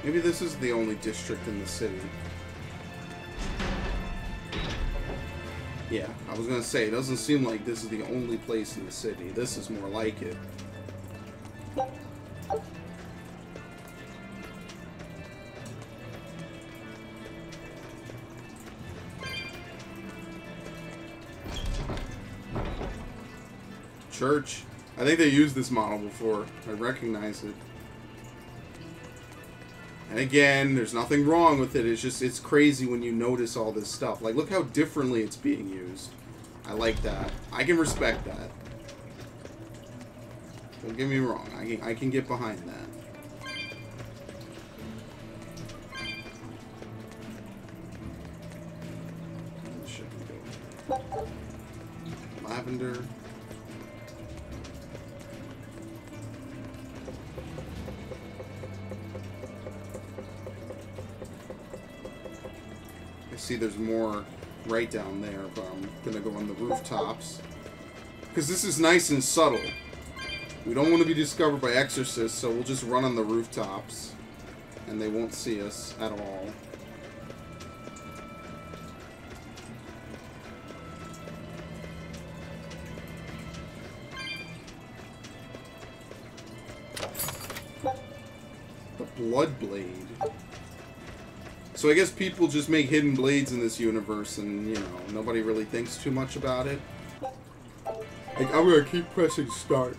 Maybe this is the only district in the city. Yeah, I was gonna say, it doesn't seem like this is the only place in the city. This is more like it. Church. I think they used this model before. I recognize it. And again, there's nothing wrong with it. It's just, it's crazy when you notice all this stuff. Like, look how differently it's being used. I like that. I can respect that. Don't get me wrong. I can get behind that. Lavender. I see there's more right down there, but I'm gonna go on the rooftops. Because this is nice and subtle. We don't want to be discovered by exorcists, so we'll just run on the rooftops. And they won't see us at all. The Blood Blade. So I guess people just make hidden blades in this universe and, you know, nobody really thinks too much about it. Like, I'm gonna keep pressing start.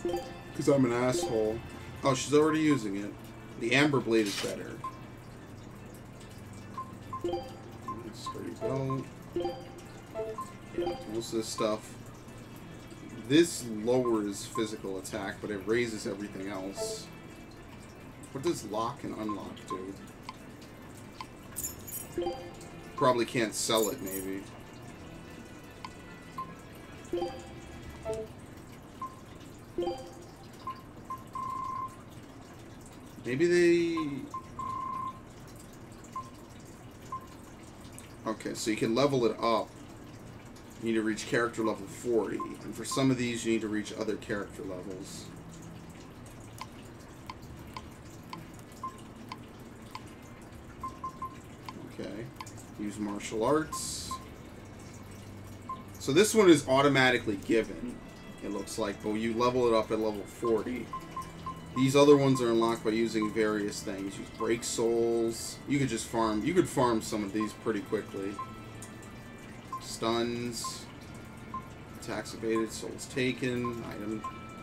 Because I'm an asshole. Oh, she's already using it. The Amber Blade is better. There you go. Yeah, most of this stuff. This lowers physical attack, but it raises everything else. What does lock and unlock do? Probably can't sell it, maybe. Maybe they... Okay, so you can level it up. You need to reach character level 40. And for some of these, you need to reach other character levels. Okay. Use martial arts. So this one is automatically given, it looks like, but you level it up at level 40. These other ones are unlocked by using various things. Use break souls. You could just farm. You could farm some of these pretty quickly. Stuns. Attacks evaded. Souls taken.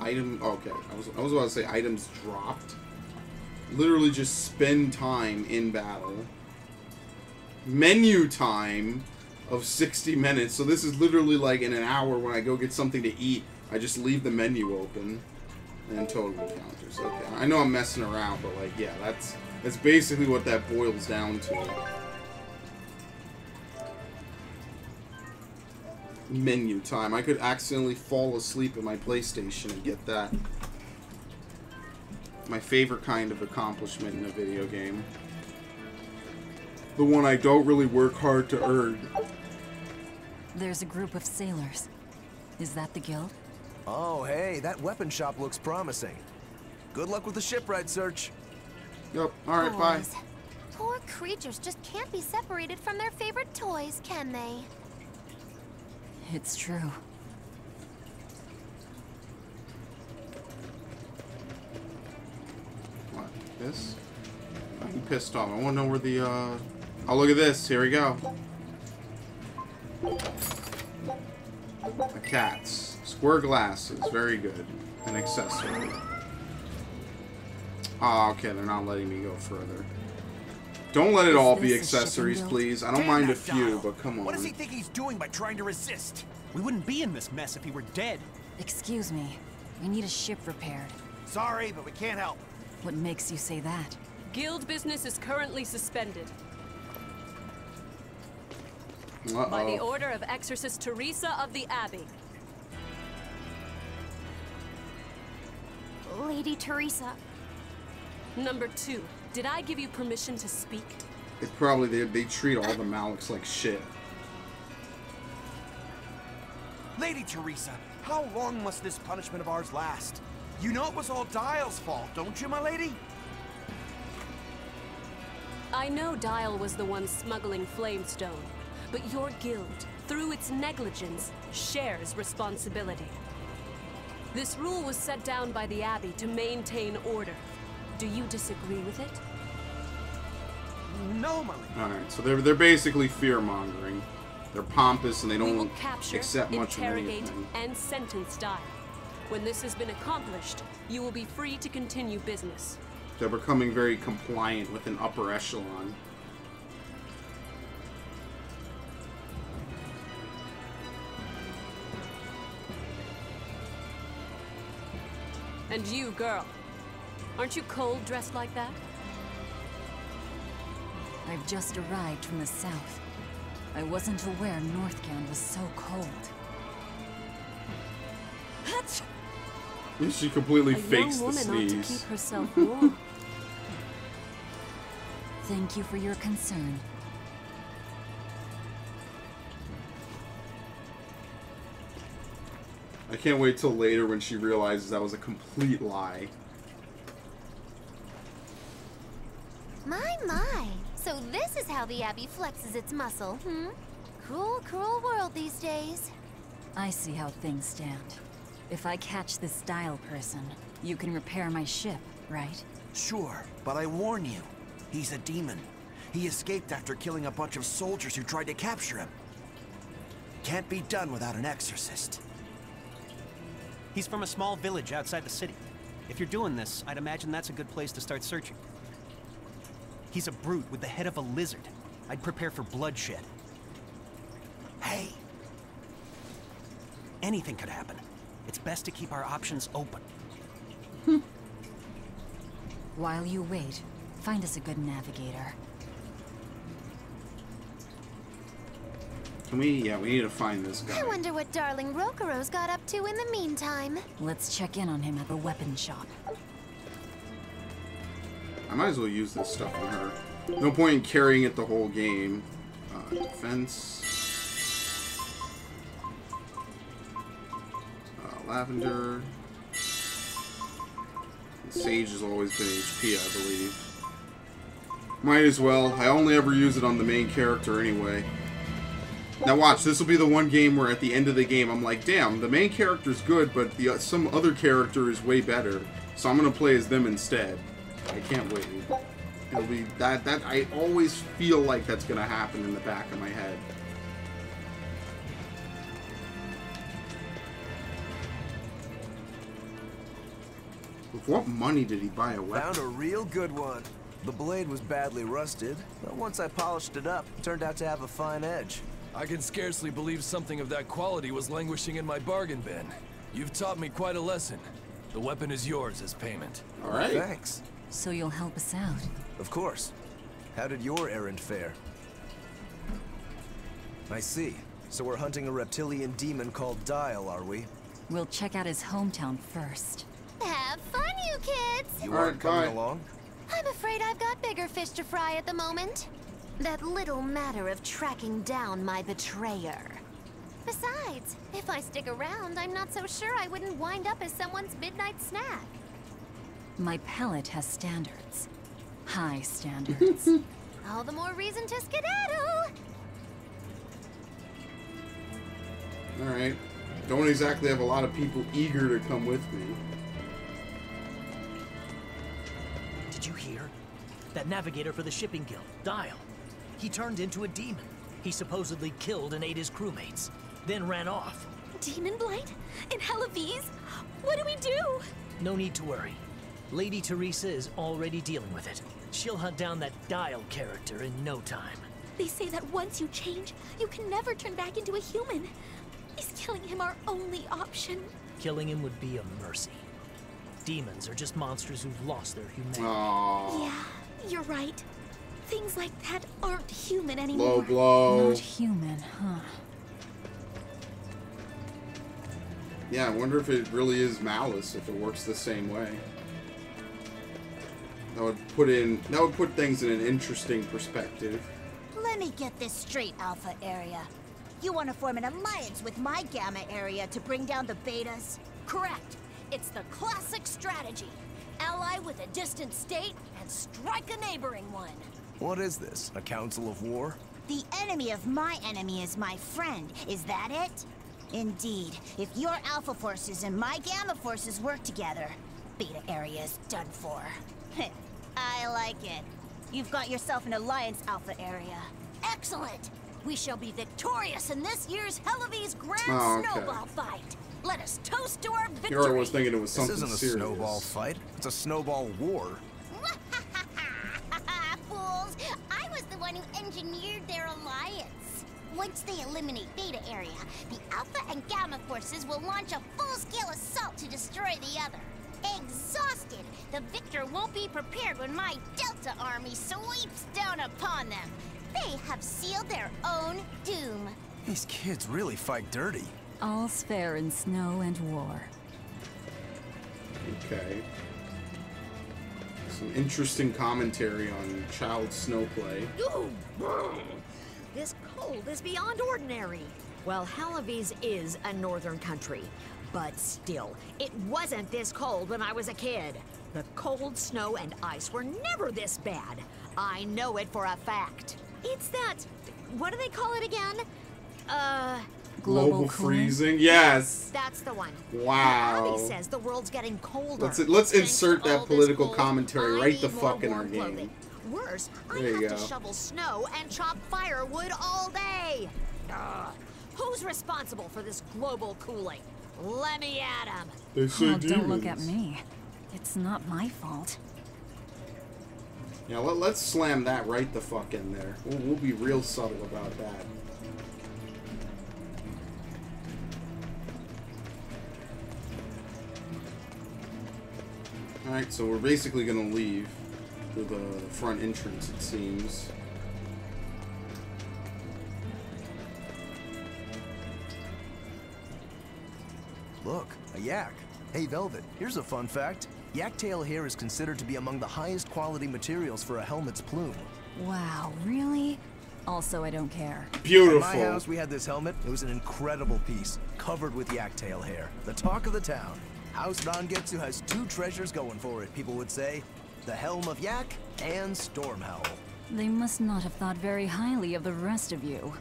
Item. Okay. I was about to say items dropped. Literally just spend time in battle. Menu time of 60 minutes. So this is literally like in an hour when I go get something to eat. I just leave the menu open. And total encounters. Okay, I know I'm messing around, but like, yeah, that's basically what that boils down to. Menu time. I could accidentally fall asleep at my PlayStation and get that. My favorite kind of accomplishment in a video game. The one I don't really work hard to earn. There's a group of sailors. Is that the guild? Oh, hey, that weapon shop looks promising. Good luck with the shipwright search. Yep, alright, bye. Poor creatures just can't be separated from their favorite toys, can they? It's true. What? This? I'm pissed off. I want to know where the, Oh, look at this. Here we go. The cats. Square glasses, very good. An accessory. Oh, okay, they're not letting me go further. Don't let it all be accessories, please. I don't mind a few, but come on. What does he think he's doing by trying to resist? We wouldn't be in this mess if he were dead. Excuse me. We need a ship repaired. Sorry, but we can't help. What makes you say that? Guild business is currently suspended. Uh-oh. By the order of Exorcist Teresa of the Abbey. Lady Teresa. Number 2, did I give you permission to speak? It probably, they treat all the Maliks like shit. Lady Teresa, how long must this punishment of ours last? You know it was all Dial's fault, don't you, my lady? I know Dial was the one smuggling Flamestone, but your guild, through its negligence, shares responsibility. This rule was set down by the Abbey to maintain order. Do you disagree with it? No, my lady. Alright, so they're basically fear-mongering. They're pompous and they We don't will capture, accept much of interrogate, anything. and sentence Dial. When this has been accomplished, you will be free to continue business. They're becoming very compliant with an upper echelon. And you, girl. Aren't you cold dressed like that? I've just arrived from the south. I wasn't aware Northgand was so cold. She completely fakes the A young woman ought to sneeze. keep herself warm. Thank you for your concern. I can't wait till later when she realizes that was a complete lie. My. So this is how the Abbey flexes its muscle, hmm? Cruel, cruel world these days. I see how things stand. If I catch this Dial person, you can repair my ship, right? Sure, but I warn you, he's a demon. He escaped after killing a bunch of soldiers who tried to capture him. Can't be done without an exorcist. He's from a small village outside the city. If you're doing this, I'd imagine that's a good place to start searching. He's a brute with the head of a lizard. I'd prepare for bloodshed. Hey! Anything could happen. It's best to keep our options open. While you wait, find us a good navigator. We need to find this guy. I wonder what darling Rokuro's got up to in the meantime. Let's check in on him at the weapon shop. I might as well use this stuff on her. No point in carrying it the whole game. Defense. Lavender. Sage has always been HP, I believe. Might as well. I only ever use it on the main character anyway. Now watch, this will be the one game where at the end of the game I'm like, damn, the main character's good, but some other character is way better. So I'm gonna play as them instead. I can't wait. It'll be that I always feel like that's gonna happen in the back of my head. With what money did he buy a weapon? Found a real good one. The blade was badly rusted, but once I polished it up, it turned out to have a fine edge. I can scarcely believe something of that quality was languishing in my bargain bin. You've taught me quite a lesson. The weapon is yours as payment. All right. Thanks. So you'll help us out? Of course. How did your errand fare? I see. So we're hunting a reptilian demon called Dial, are we? We'll check out his hometown first. Have fun, you kids! You aren't coming along? I'm afraid I've got bigger fish to fry at the moment. That little matter of tracking down my betrayer. Besides, if I stick around, I'm not so sure I wouldn't wind up as someone's midnight snack. My pellet has standards. High standards. All the more reason to skedaddle! Alright. Don't exactly have a lot of people eager to come with me. Did you hear? That navigator for the shipping guild, Dial. He turned into a demon. He supposedly killed and ate his crewmates, then ran off. Demon blight? In Hellevese? What do we do? No need to worry. Lady Teresa is already dealing with it. She'll hunt down that Dial character in no time. They say that once you change, you can never turn back into a human. Is killing him our only option? Killing him would be a mercy. Demons are just monsters who've lost their humanity. Aww. Yeah, you're right. Things like that aren't human anymore. Low blow. Not human, huh? Yeah, I wonder if it really is malice, if it works the same way. That would put things in an interesting perspective. Let me get this straight, Alpha Area. You want to form an alliance with my Gamma Area to bring down the Betas? Correct. It's the classic strategy. Ally with a distant state and strike a neighboring one. What is this? A council of war? The enemy of my enemy is my friend. Is that it? Indeed. If your Alpha forces and my Gamma forces work together, Beta Area is done for. I like it. You've got yourself an alliance, Alpha Area. Excellent. We shall be victorious in this year's Hellevese Grand Snowball Fight. Let us toast to our victory. Here I was thinking it was something serious. This isn't a snowball fight. It's a snowball war. Fools! I was the one who engineered their alliance. Once they eliminate Beta Area, the Alpha and Gamma forces will launch a full-scale assault to destroy the other. Exhausted, the victor won't be prepared when my Delta army sweeps down upon them. They have sealed their own doom. These kids really fight dirty. All's fair in snow and war. Okay. Some interesting commentary on child snowplay. Ooh, this cold is beyond ordinary. Well, Halavis is a northern country, but still, it wasn't this cold when I was a kid. The cold, snow, and ice were never this bad. I know it for a fact. It's that... what do they call it again? Global freezing? Yes! That's the one. Wow. Abby says the world's getting colder. Let's insert that political commentary right the fuck in our game. Worse, I There you have to go. shovel snow and chop firewood all day. Who's responsible for this global cooling? Let me at him. They say Oh, don't look at demons. me. It's not my fault. Yeah, let's slam that right the fuck in there. We'll be real subtle about that. Alright, so we're basically gonna leave through the front entrance, it seems. Look, a yak. Hey, Velvet, here's a fun fact. Yak tail hair is considered to be among the highest quality materials for a helmet's plume. Wow, really? Also, I don't care. Beautiful. At my house, we had this helmet. It was an incredible piece, covered with yak tail hair. The talk of the town. House Rangetsu has two treasures going for it, people would say. The Helm of Yak and Stormhowl. They must not have thought very highly of the rest of you.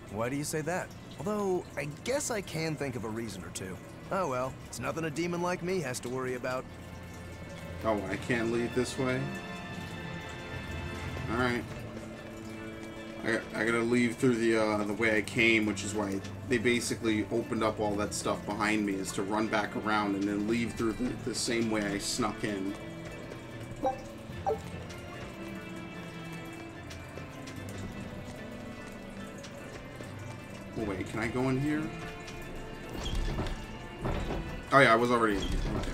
Why do you say that? Although, I guess I can think of a reason or two. Oh well, it's nothing a demon like me has to worry about. Oh, I can't leave this way? Alright. I gotta leave through the way I came, which is why they basically opened up all that stuff behind me, is to run back around and then leave through the same way I snuck in. Oh wait, can I go in here? Oh yeah, I was already in here. Okay.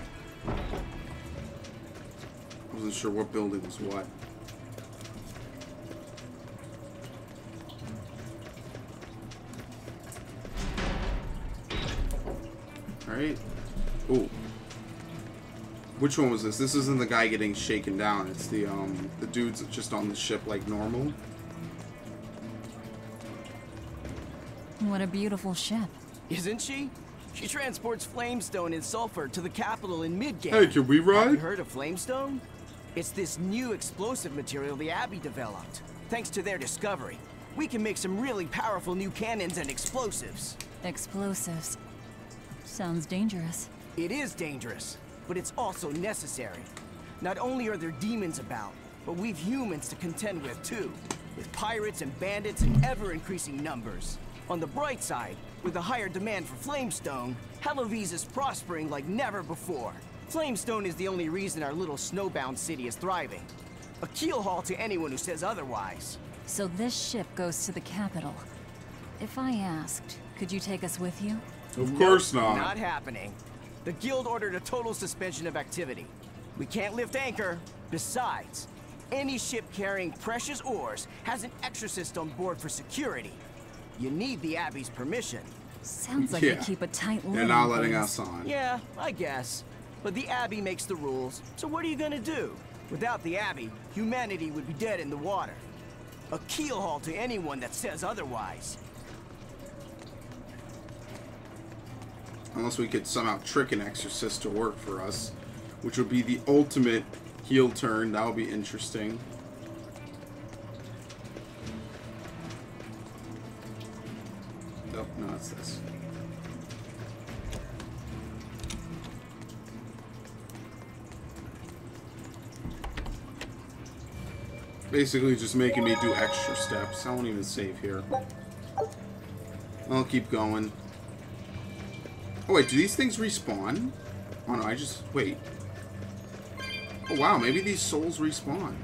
Wasn't sure what building was what. Alright. Ooh. Which one was this? This isn't the guy getting shaken down. It's the dudes just on the ship like normal. What a beautiful ship. Isn't she? She transports flamestone and sulfur to the capital in Midgard. Hey, can we ride? Have you heard of flamestone? It's this new explosive material the Abbey developed. Thanks to their discovery, we can make some really powerful new cannons and explosives. Explosives. Sounds dangerous. It is dangerous, but it's also necessary. Not only are there demons about, but we've humans to contend with too, with pirates and bandits in ever-increasing numbers. On the bright side, with a higher demand for flamestone, Halavis is prospering like never before. Flamestone is the only reason our little snowbound city is thriving. A keelhaul to anyone who says otherwise. So this ship goes to the capital. If I asked, could you take us with you? Of course not. Not happening. The guild ordered a total suspension of activity. We can't lift anchor. Besides, any ship carrying precious ores has an exorcist on board for security. You need the Abbey's permission. Sounds like they keep a tight lid. They're not letting us on. Yeah, I guess. But the Abbey makes the rules, so what are you gonna do? Without the Abbey, humanity would be dead in the water. A keelhaul to anyone that says otherwise. Unless we could somehow trick an exorcist to work for us, which would be the ultimate heel turn. That would be interesting. Oh, no, it's this. Basically just making me do extra steps. I won't even save here. I'll keep going. Oh wait, do these things respawn? Oh no, I just... wait. Oh wow, maybe these souls respawn.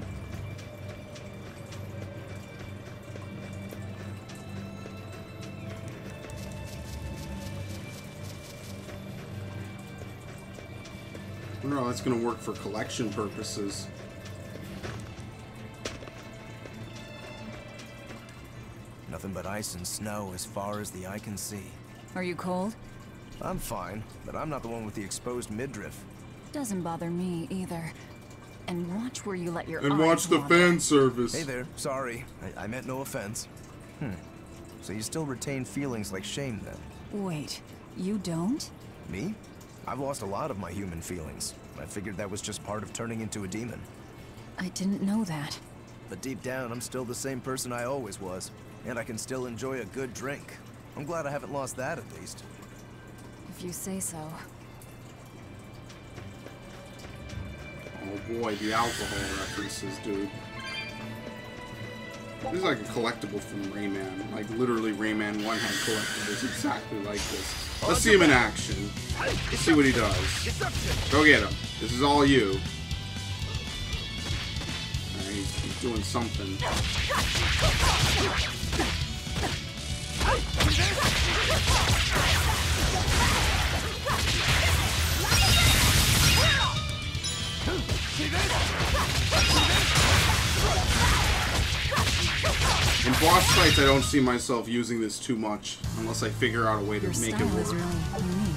wonder how that's gonna work for collection purposes. Nothing but ice and snow as far as the eye can see. Are you cold? I'm fine, but I'm not the one with the exposed midriff. Doesn't bother me either. And watch where you let your And eyes watch the wander. fan service. Hey there, sorry. I meant no offense. So you still retain feelings like shame then? Wait, you don't? Me? I've lost a lot of my human feelings. I figured that was just part of turning into a demon. I didn't know that. But deep down, I'm still the same person I always was. And I can still enjoy a good drink. I'm glad I haven't lost that, at least. If you say so. Oh boy, the alcohol references, dude. This is like a collectible from Rayman. Like, literally, Rayman 1 had collectibles exactly like this. Let's see him in action. Let's see what he does. Go get him. This is all you. Alright, he's doing something. In boss fights, I don't see myself using this too much, unless I figure out a way to make it work. Really unique.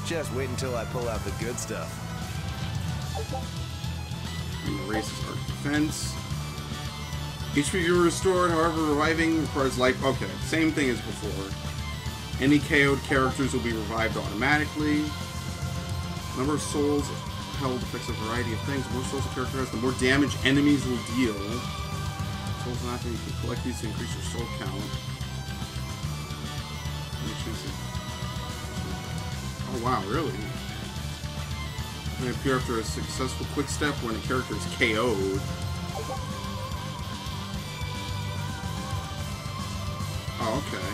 Just wait until I pull out the good stuff. And raises our defense. HP restored, however, reviving requires life. Okay, same thing as before. Any KO'd characters will be revived automatically. Number of souls held affects a variety of things. The more souls a character has, the more damage enemies will deal. Souls not that you can collect these to increase your soul count. Oh wow, really? They appear after a successful quick step when a character is KO'd. Oh, okay.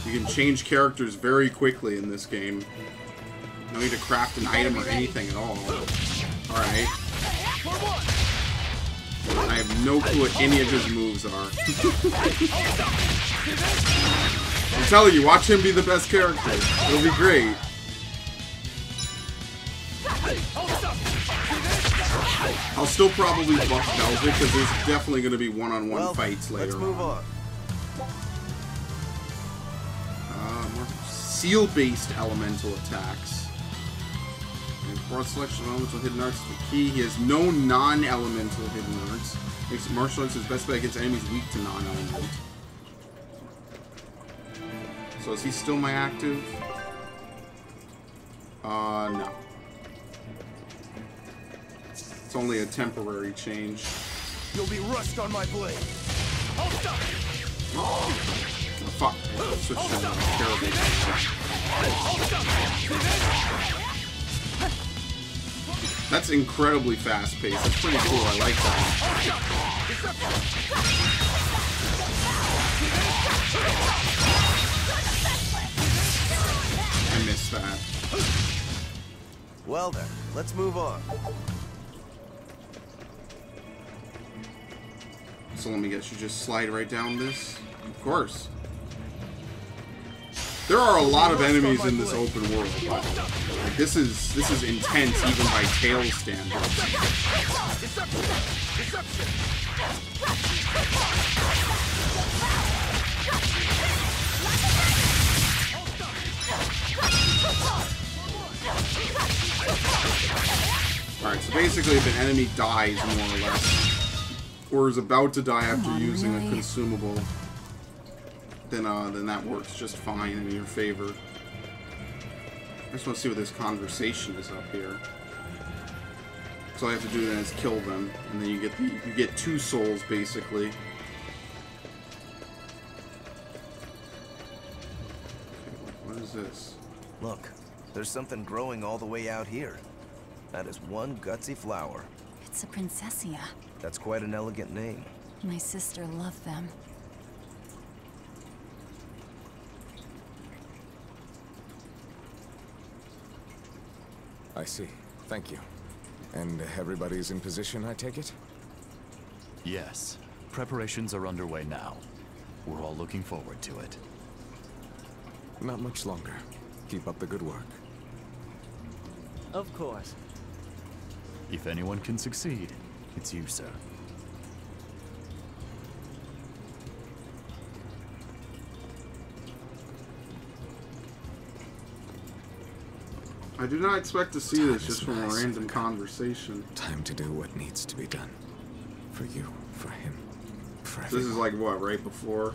You can change characters very quickly in this game. No need to craft an item or anything at all. Alright. I have no clue what any of his moves are. I'm telling you, watch him be the best character. It'll be great. I'll still probably buff Velvet because there's definitely going to be one-on-one fights later. Let's move on. More seal-based elemental attacks. And broad selection of elemental hidden arts is the key. He has no non-elemental hidden arts. Makes martial arts his best bet against enemies weak to non-element. So is he still my active? No. It's only a temporary change. You'll be rushed on my blade. Oh, fuck. I switched to terrible. That's incredibly fast-paced. That's pretty cool. I like that. I missed that. Well then, let's move on. So let me guess, you just slide right down this? Of course. There are a lot of enemies in this open world, but like, this is intense even by Tales standards. Alright, so basically if an enemy dies more or less, or is about to die after using a consumable, then that works just fine in your favor. I just want to see what this conversation is up here. So all I have to do then is kill them, and then you get 2 souls basically. Okay, what is this? Look, there's something growing all the way out here. That is one gutsy flower. It's a princessia. That's quite an elegant name. My sister loved them. I see. Thank you. And everybody's in position, I take it? Yes. Preparations are underway now. We're all looking forward to it. Not much longer. Keep up the good work. Of course. If anyone can succeed, it's you, sir. I do not expect to see this just from a random conversation. Time to do what needs to be done. For you, for him, for everyone. This is like, what, right before?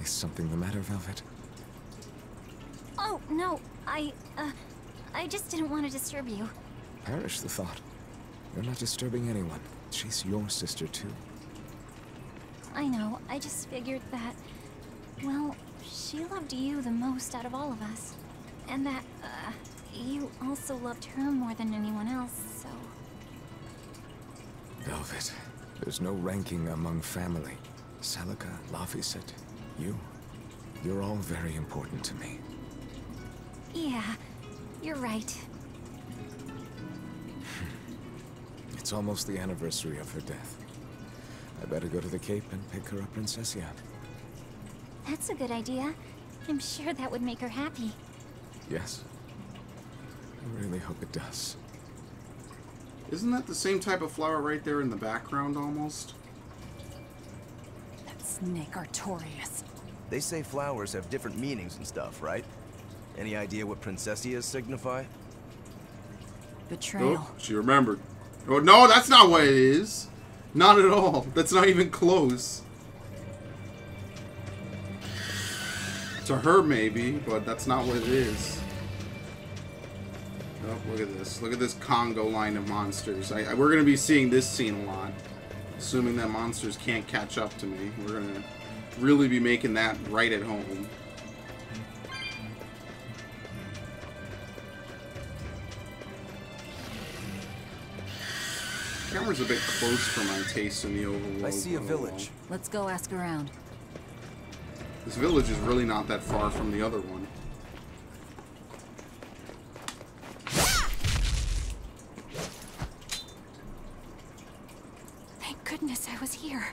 Is something the matter, Velvet? Oh, no. I just didn't want to disturb you. Perish the thought. You're not disturbing anyone. She's your sister, too. I know. I just figured that, well, she loved you the most out of all of us. And that, you also loved her more than anyone else, so... Velvet, there's no ranking among family. Celica, Laphicet, you. You're all very important to me. Yeah, you're right. It's almost the anniversary of her death. I better go to the Cape and pick her up Princessia. That's a good idea. I'm sure that would make her happy. Yes. I really hope it does. Isn't that the same type of flower right there in the background, almost? That snake Artorias. They say flowers have different meanings and stuff, right? Any idea what Princessias signify? Betrayal. Oh, she remembered. Oh, no, that's not what it is. Not at all. That's not even close. To her, maybe, but that's not what it is. Oh, look at this. Look at this Congo line of monsters. We're going to be seeing this scene a lot. Assuming that monsters can't catch up to me. We're going to really be making that right at home. Camera's a bit close for my taste in the overworld. I see a village. Let's go ask around. This village is really not that far from the other one. Thank goodness I was here.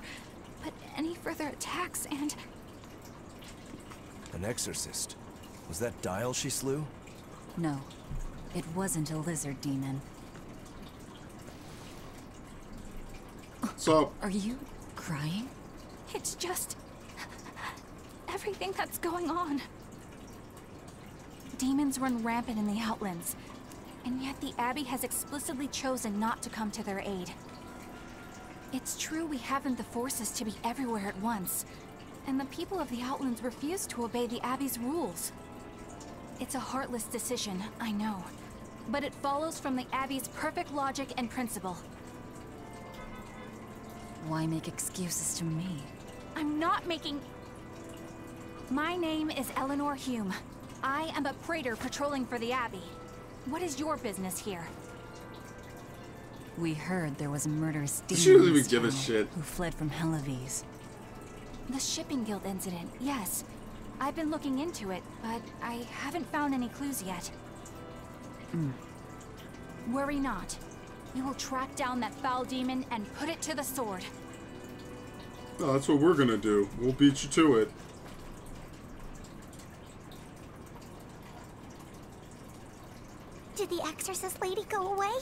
But any further attacks and... An exorcist. Was that Dial she slew? No, it wasn't a lizard demon. So... Are you crying? It's just... everything that's going on. Demons run rampant in the Outlands, and yet the Abbey has explicitly chosen not to come to their aid. It's true we haven't the forces to be everywhere at once, and the people of the Outlands refuse to obey the Abbey's rules. It's a heartless decision, I know, but it follows from the Abbey's perfect logic and principle. Why make excuses to me? I'm not making... My name is Eleanor Hume. I am a praetor patrolling for the Abbey. What is your business here? We heard there was a murderous demon who fled from Helavis. The shipping guild incident, yes. I've been looking into it, but I haven't found any clues yet. Worry not. We will track down that foul demon and put it to the sword. Oh, that's what we're gonna do. We'll beat you to it. Did the exorcist lady go away?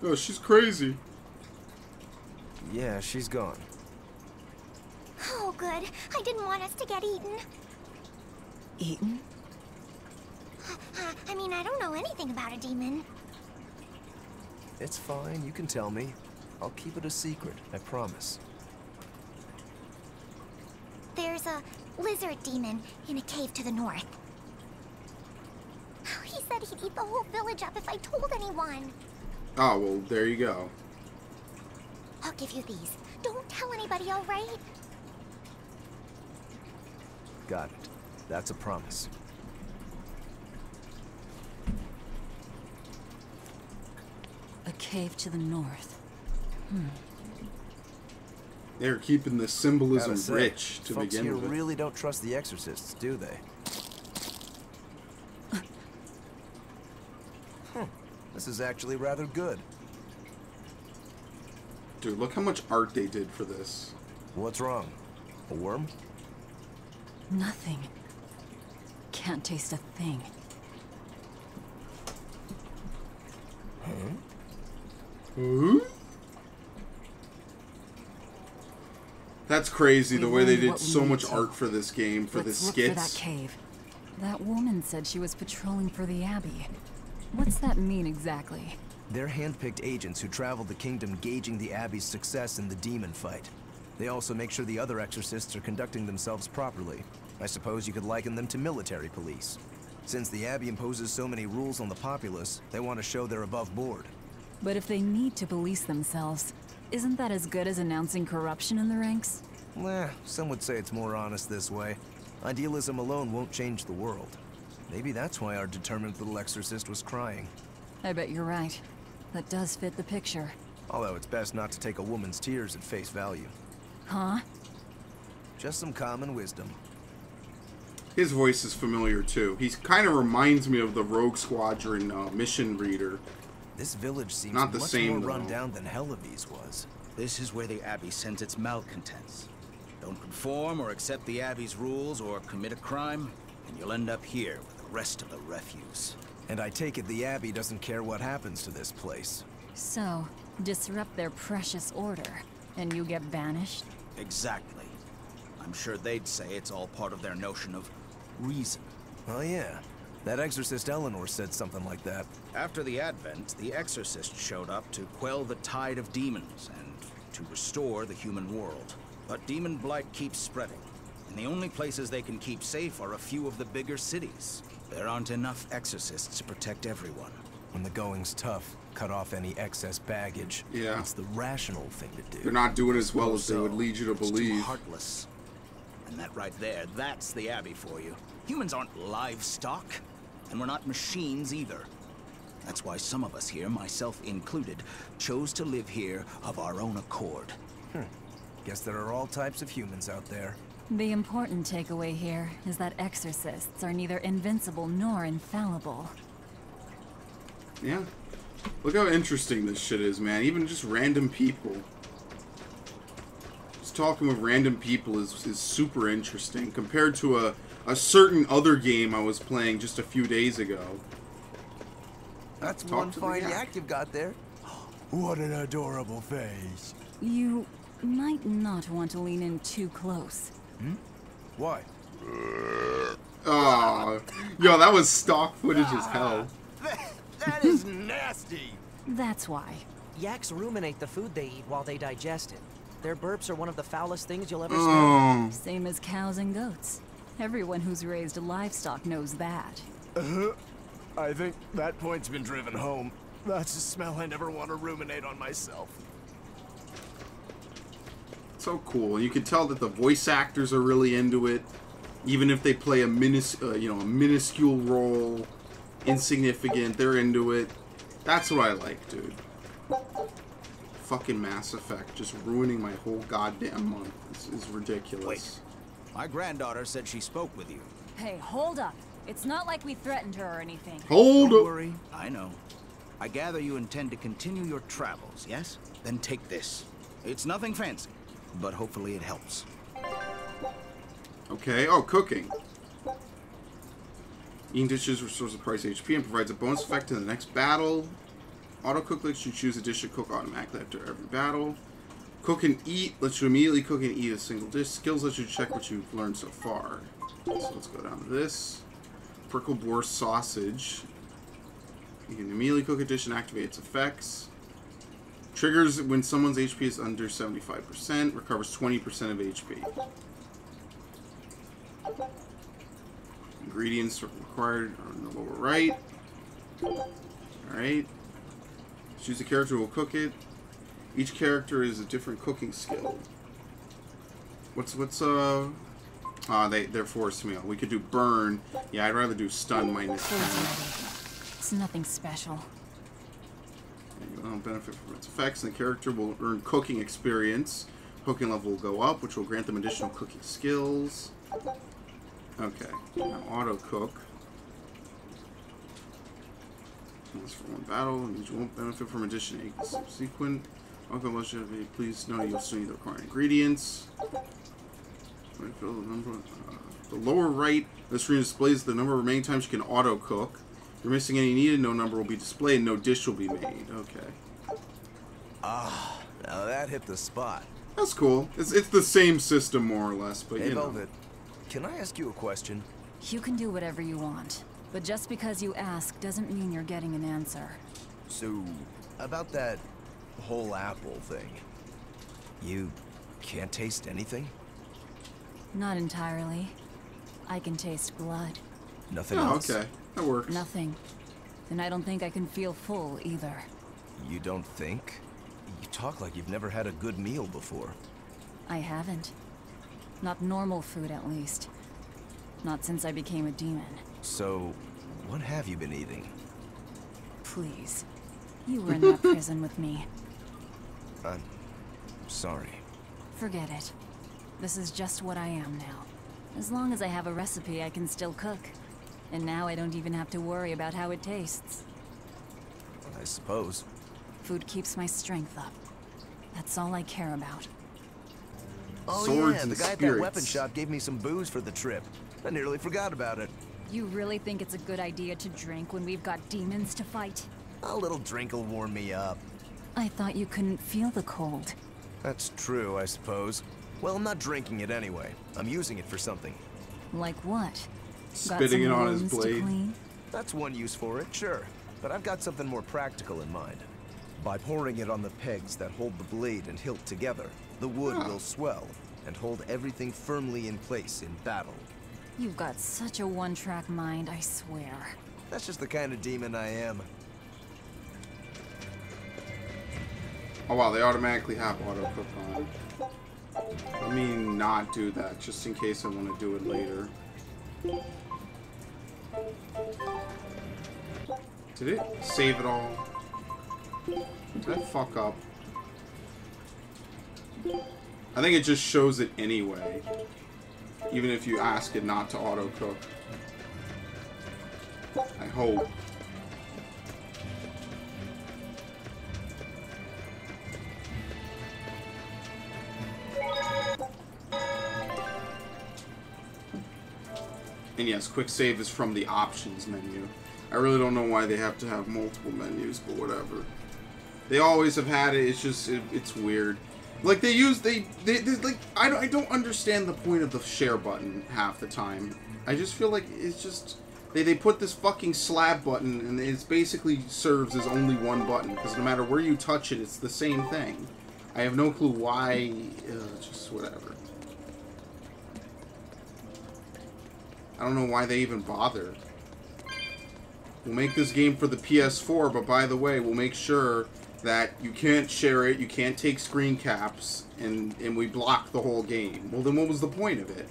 Oh, she's crazy. Yeah, she's gone. Oh, good. I didn't want us to get eaten. Eaten? I mean, I don't know anything about a demon. It's fine, you can tell me. I'll keep it a secret, I promise. There's a lizard demon in a cave to the north. He said he'd eat the whole village up if I told anyone. Oh, well, there you go. I'll give you these. Don't tell anybody, all right? Got it. That's a promise. A cave to the north. They're keeping the symbolism Gotta say, rich to folks begin here with. really don't trust the exorcists, do they? This is actually rather good. Dude, look how much art they did for this. What's wrong? A worm? Nothing. Can't taste a thing. That's crazy, the way they did so much art for this game, for the skits. Look for that cave. That woman said she was patrolling for the Abbey. What's that mean exactly? They're hand-picked agents who travel the kingdom gauging the Abbey's success in the demon fight. They also make sure the other exorcists are conducting themselves properly. I suppose you could liken them to military police. Since the Abbey imposes so many rules on the populace, they want to show they're above board. But if they need to police themselves, isn't that as good as announcing corruption in the ranks? Some would say it's more honest this way. Idealism alone won't change the world. Maybe that's why our determined little exorcist was crying. I bet you're right. That does fit the picture. Although it's best not to take a woman's tears at face value. Huh? Just some common wisdom. His voice is familiar too. He kind of reminds me of the Rogue Squadron mission reader. This village seems not the much same, more run down than Helavi's was. This is where the Abbey sends its malcontents. Don't conform or accept the Abbey's rules or commit a crime, and you'll end up here with the rest of the refuse. And I take it the Abbey doesn't care what happens to this place. So, disrupt their precious order, and you get banished? Exactly. I'm sure they'd say it's all part of their notion of reason. Oh yeah. That exorcist Eleanor said something like that. After the Advent, the exorcist showed up to quell the tide of demons and to restore the human world. But demon blight keeps spreading, and the only places they can keep safe are a few of the bigger cities. There aren't enough exorcists to protect everyone. When the going's tough, cut off any excess baggage. Yeah. It's the rational thing to do. They're not doing as well as they would lead you to It's believe. too heartless. And that right there, that's the Abbey for you. Humans aren't livestock, and we're not machines either. That's why some of us here, myself included, chose to live here of our own accord. Guess there are all types of humans out there. The important takeaway here is that exorcists are neither invincible nor infallible. Yeah. Look how interesting this shit is, man. Even just random people. Just talking with random people is super interesting compared to a certain other game I was playing just a few days ago. That's one fine yak you've got there. What an adorable face. You might not want to lean in too close. Why? Oh, yo, that was stock footage as hell. That is nasty. That's why. Yaks ruminate the food they eat while they digest it. Their burps are one of the foulest things you'll ever Oh. smell. Same as cows and goats. Everyone who's raised livestock knows that. I think that point's been driven home. That's a smell I never want to ruminate on myself. So cool. You can tell that the voice actors are really into it, even if they play a minuscule role, insignificant. They're into it. That's what I like, dude. Fucking Mass Effect just ruining my whole goddamn month. This is ridiculous. Wait. My granddaughter said she spoke with you. Hey, hold up. It's not like we threatened her or anything. Hold Don't up. worry. I know. I gather you intend to continue your travels, yes? Then take this. It's nothing fancy, but hopefully it helps. Okay. Oh, cooking. Eating dishes restores the price HP and provides a bonus effect in the next battle. Auto cook lets you choose a dish to cook automatically after every battle. Cook and eat lets you immediately cook and eat a single dish. Skills lets you check what you've learned so far. So let's go down to this. Prickle boar sausage. You can immediately cook a dish and activate its effects. Triggers when someone's HP is under 75%. Recovers 20% of HP. Ingredients required are in the lower right. Alright. Choose a character who will cook it. Each character is a different cooking skill. They're forced meal. We could do burn. Yeah, I'd rather do stun minus 10. It's nothing special. And you won't benefit from its effects, and the character will earn cooking experience. Cooking level will go up, which will grant them additional cooking skills. Okay, now auto cook. That's for one battle, and you won't benefit from addition to subsequent. Okay, well, please know you'll still need the required ingredients. The lower right, the screen displays the number of remaining times you can auto cook. If you're missing any needed, no number will be displayed, no dish will be made. Okay. Ah, now that hit the spot. That's cool. It's the same system, more or less, but hey, you know. Velvet, can I ask you a question? You can do whatever you want, but just because you ask doesn't mean you're getting an answer. So, about that whole apple thing, you can't taste anything? Not entirely. I can taste blood. Nothing else? Okay, that works. Nothing. And I don't think I can feel full either. You don't think? You talk like you've never had a good meal before. I haven't. Not normal food, at least. Not since I became a demon. So, what have you been eating? Please. You were in that prison with me. I'm sorry. Forget it. This is just what I am now. As long as I have a recipe, I can still cook. And now I don't even have to worry about how it tastes. I suppose. Food keeps my strength up. That's all I care about. Oh Swords yeah, and the guy at that spirits. weapon shop gave me some booze for the trip. I nearly forgot about it. You really think it's a good idea to drink when we've got demons to fight? A little drink will warm me up. I thought you couldn't feel the cold. That's true, I suppose. Well, I'm not drinking it anyway. I'm using it for something. Like what? Spitting it on his blade. That's one use for it, sure. But I've got something more practical in mind. By pouring it on the pegs that hold the blade and hilt together, the wood will swell and hold everything firmly in place in battle. You've got such a one-track mind, I swear. That's just the kind of demon I am. Oh wow, they automatically have auto cook on. Let me not do that, just in case I want to do it later. Did it save it all? Did I fuck up? I think it just shows it anyway. Even if you ask it not to auto cook. I hope. And yes, quick save is from the options menu. I really don't know why they have to have multiple menus, but whatever. They always have had it. It's just it's weird. Like they like I don't understand the point of the share button half the time. I just feel like it's just they put this fucking slab button and it basically serves as only one button because no matter where you touch it, it's the same thing. I have no clue why. Just whatever. I don't know why they even bother. We'll make this game for the PS4, but by the way, we'll make sure that you can't share it, you can't take screen caps, and we block the whole game. Well, then what was the point of it?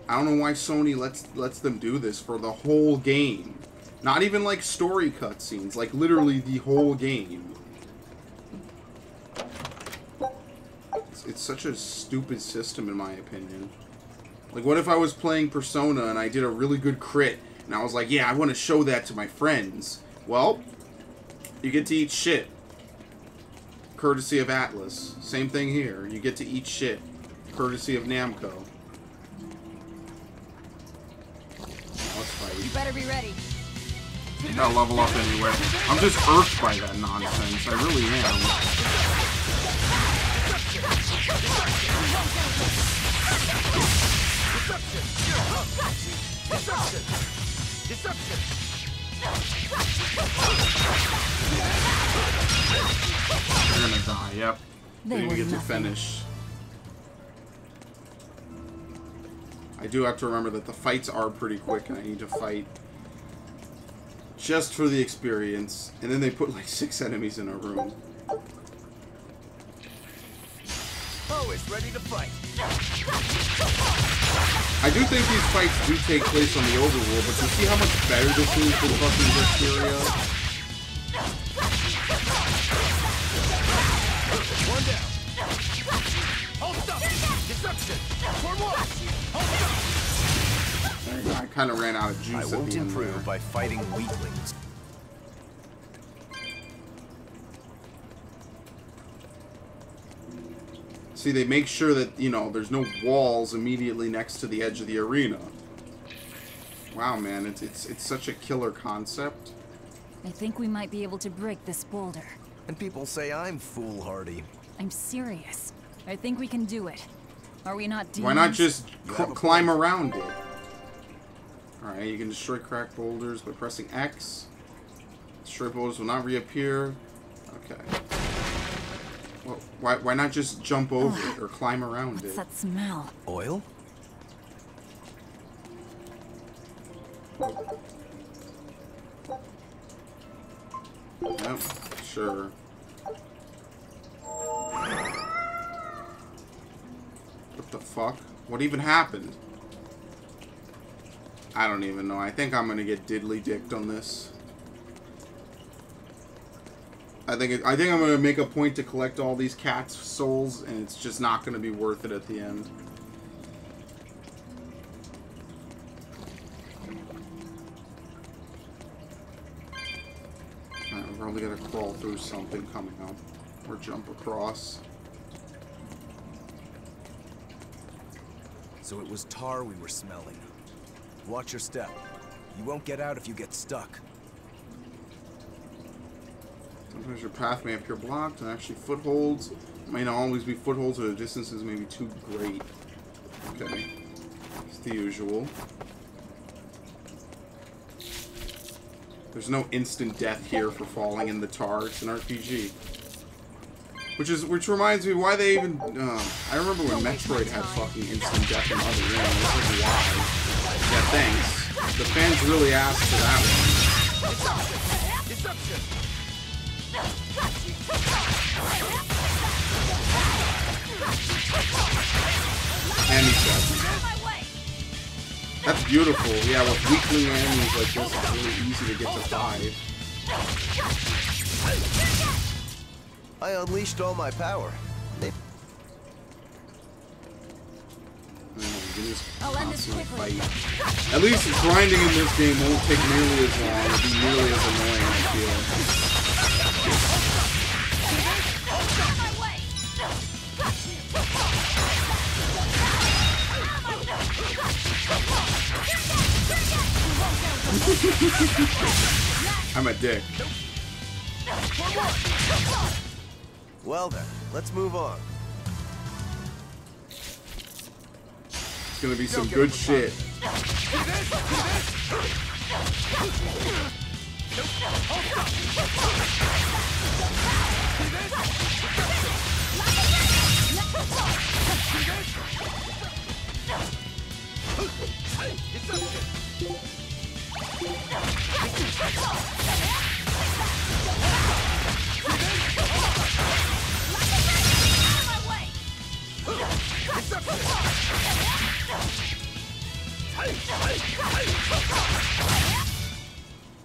I don't know why Sony lets them do this for the whole game. Not even like story cutscenes, like literally the whole game. It's such a stupid system in my opinion. Like, what if I was playing Persona and I did a really good crit, and I was like, yeah, I want to show that to my friends. Well, you get to eat shit. Courtesy of Atlas. Same thing here. You get to eat shit. Courtesy of Namco. Let's fight. You better be ready. You gotta level up anyway. I'm just irked by that nonsense. I really am. Deception! You're gonna die, yep. They You're gonna were get to nothing. finish. I do have to remember that the fights are pretty quick and I need to fight just for the experience. And then they put like 6 enemies in a room. Always ready to fight. I do think these fights do take place on the overworld, but you see how much better this is for fucking Berseria? One down. Hold up! Deception! Form one! Hold up! There you go. I kind of ran out of juice I at the won't end improve there. by fighting weaklings. See, they make sure that, you know, there's no walls immediately next to the edge of the arena. Wow, man, it's such a killer concept. I think we might be able to break this boulder. And people say I'm foolhardy. I'm serious. I think we can do it. Are we not demons? Why not just climb around it? Alright, you can destroy cracked boulders by pressing X. Destroy boulders will not reappear. Okay. Well, why not just jump over it or climb around it? What's that smell? Oil? Yep, sure. What the fuck? What even happened? I don't even know. I think I'm gonna get diddly-dicked on this. I think I'm gonna make a point to collect all these cats' souls, and it's just not gonna be worth it at the end. Alright, we're probably gonna crawl through something coming up, or jump across. So it was tar we were smelling. Watch your step. You won't get out if you get stuck. Sometimes your path may appear blocked, and actually footholds may not always be footholds, or the distances may be too great. Okay. It's the usual. There's no instant death here for falling in the tar. It's an RPG. Which reminds me why they even... I remember when Metroid had fucking instant death in other games. I was like, why? Yeah, thanks. The fans really asked for that one. And he does. That's beautiful. Yeah, with weakling enemies like this, it's really easy to get to 5. I unleashed all my power. I'll end this quickly. At least grinding in this game won't take nearly as long. It'll be nearly as annoying, I feel. I'm a dick. Well then, let's move on. It's gonna be some good shit.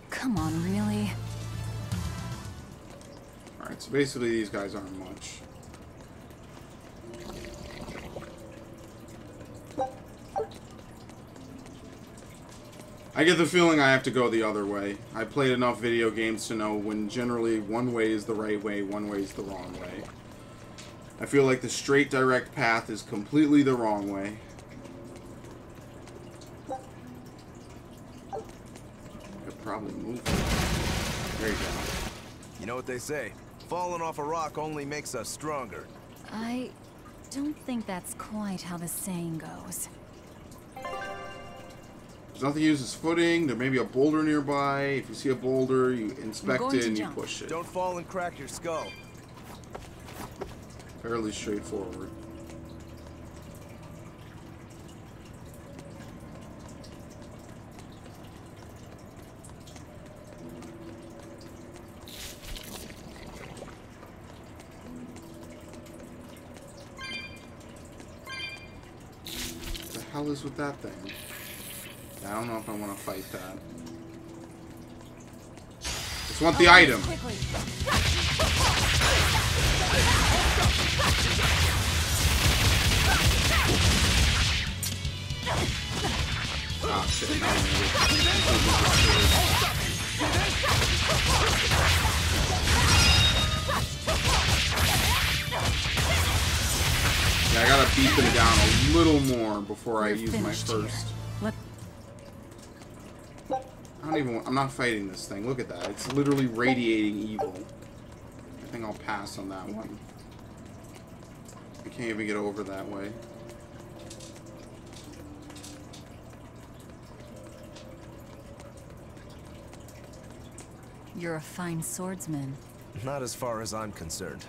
Come on, really? Alright, so basically these guys aren't much. I get the feeling I have to go the other way. I played enough video games to know when generally one way is the right way, one way is the wrong way. I feel like the straight direct path is completely the wrong way. Could probably move. There you go. You know what they say? Falling off a rock only makes us stronger. I don't think that's quite how the saying goes. There's nothing uses footing. There may be a boulder nearby. If you see a boulder, you inspect it and you push it. Don't fall and crack your skull. Fairly straightforward. What the hell is with that thing? I don't know if I want to fight that. Just want the item. Ah, shit. Yeah, I gotta beat them down a little more before I use my first. I'm not fighting this thing. Look at that. It's literally radiating evil. I think I'll pass on that one. I can't even get over that way. You're a fine swordsman. Not as far as I'm concerned.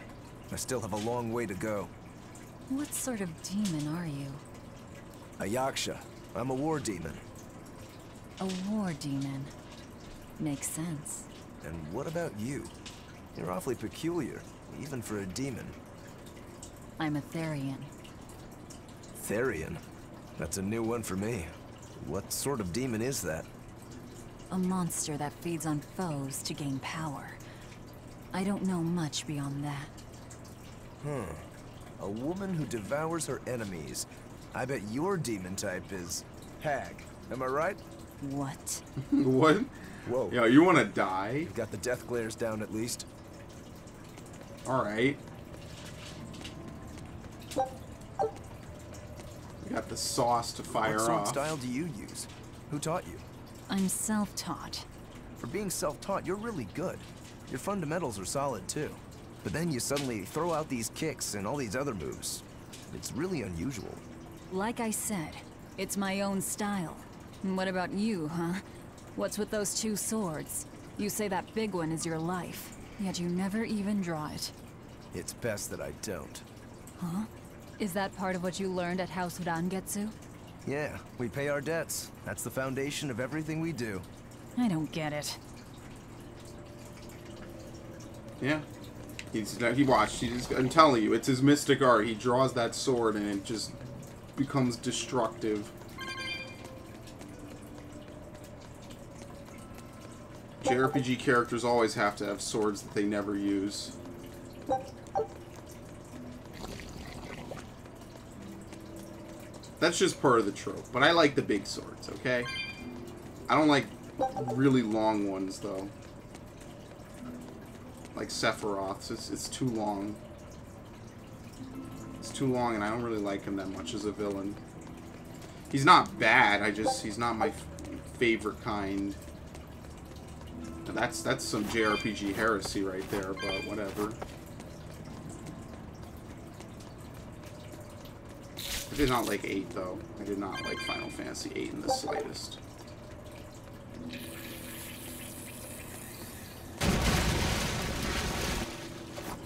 I still have a long way to go. What sort of demon are you? A Yaksha. I'm a war demon. A war demon. Makes sense. And what about you? You're awfully peculiar, even for a demon. I'm a Therian. Therian? That's a new one for me. What sort of demon is that? A monster that feeds on foes to gain power. I don't know much beyond that. A woman who devours her enemies. I bet your demon type is hag. Am I right? What? What? Whoa. Yo, you want to die? You've got the death glares down at least. Alright. You got the sauce to fire What sword off. style do you use? Who taught you? I'm self-taught. For being self-taught, you're really good. Your fundamentals are solid too. But then you suddenly throw out these kicks and all these other moves. It's really unusual. Like I said, it's my own style. And what about you, huh? What's with those two swords? You say that big one is your life, yet you never even draw it. It's best that I don't. Huh? Is that part of what you learned at House Rangetsu? Yeah, we pay our debts. That's the foundation of everything we do. I don't get it. Yeah. He watched. I'm telling you, it's his mystic art. He draws that sword and it just becomes destructive. JRPG characters always have to have swords that they never use. That's just part of the trope. But I like the big swords, okay? I don't like really long ones, though. Like Sephiroth's. It's too long. It's too long, and I don't really like him that much as a villain. He's not bad, he's not my favorite kind. That's some JRPG heresy right there, but whatever. I did not like 8, though. I did not like Final Fantasy 8 in the slightest.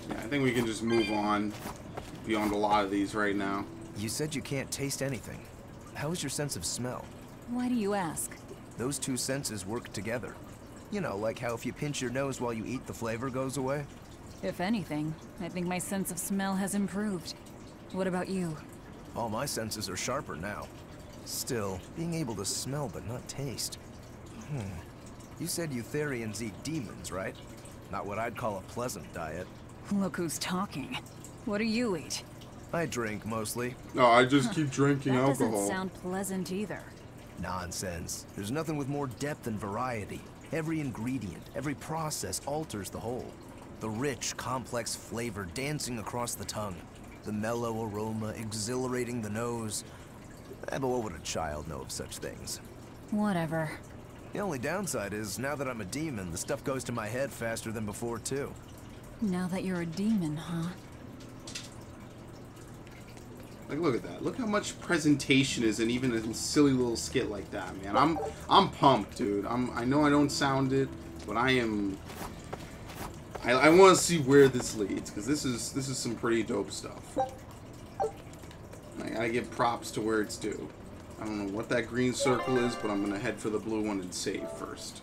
Yeah, I think we can just move on beyond a lot of these right now. You said you can't taste anything. How is your sense of smell? Why do you ask? Those two senses work together. You know, like how if you pinch your nose while you eat, the flavor goes away? If anything, I think my sense of smell has improved. What about you? All my senses are sharper now. Still, being able to smell but not taste. You said you Therians eat demons, right? Not what I'd call a pleasant diet. Look who's talking. What do you eat? I drink, mostly. No, I just keep drinking that alcohol. Doesn't sound pleasant either. Nonsense. There's nothing with more depth and variety. Every ingredient, every process alters the whole. The rich, complex flavor dancing across the tongue. The mellow aroma exhilarating the nose. But what would a child know of such things? Whatever. The only downside is, now that I'm a demon, the stuff goes to my head faster than before, too. Now that you're a demon, huh? Like, look at that. Look how much presentation is in even a silly little skit like that, man. I'm pumped, dude. I know I don't sound it, but I am. I want to see where this leads, because this is some pretty dope stuff. I gotta give props to where it's due. I don't know what that green circle is, but I'm gonna head for the blue one and save first.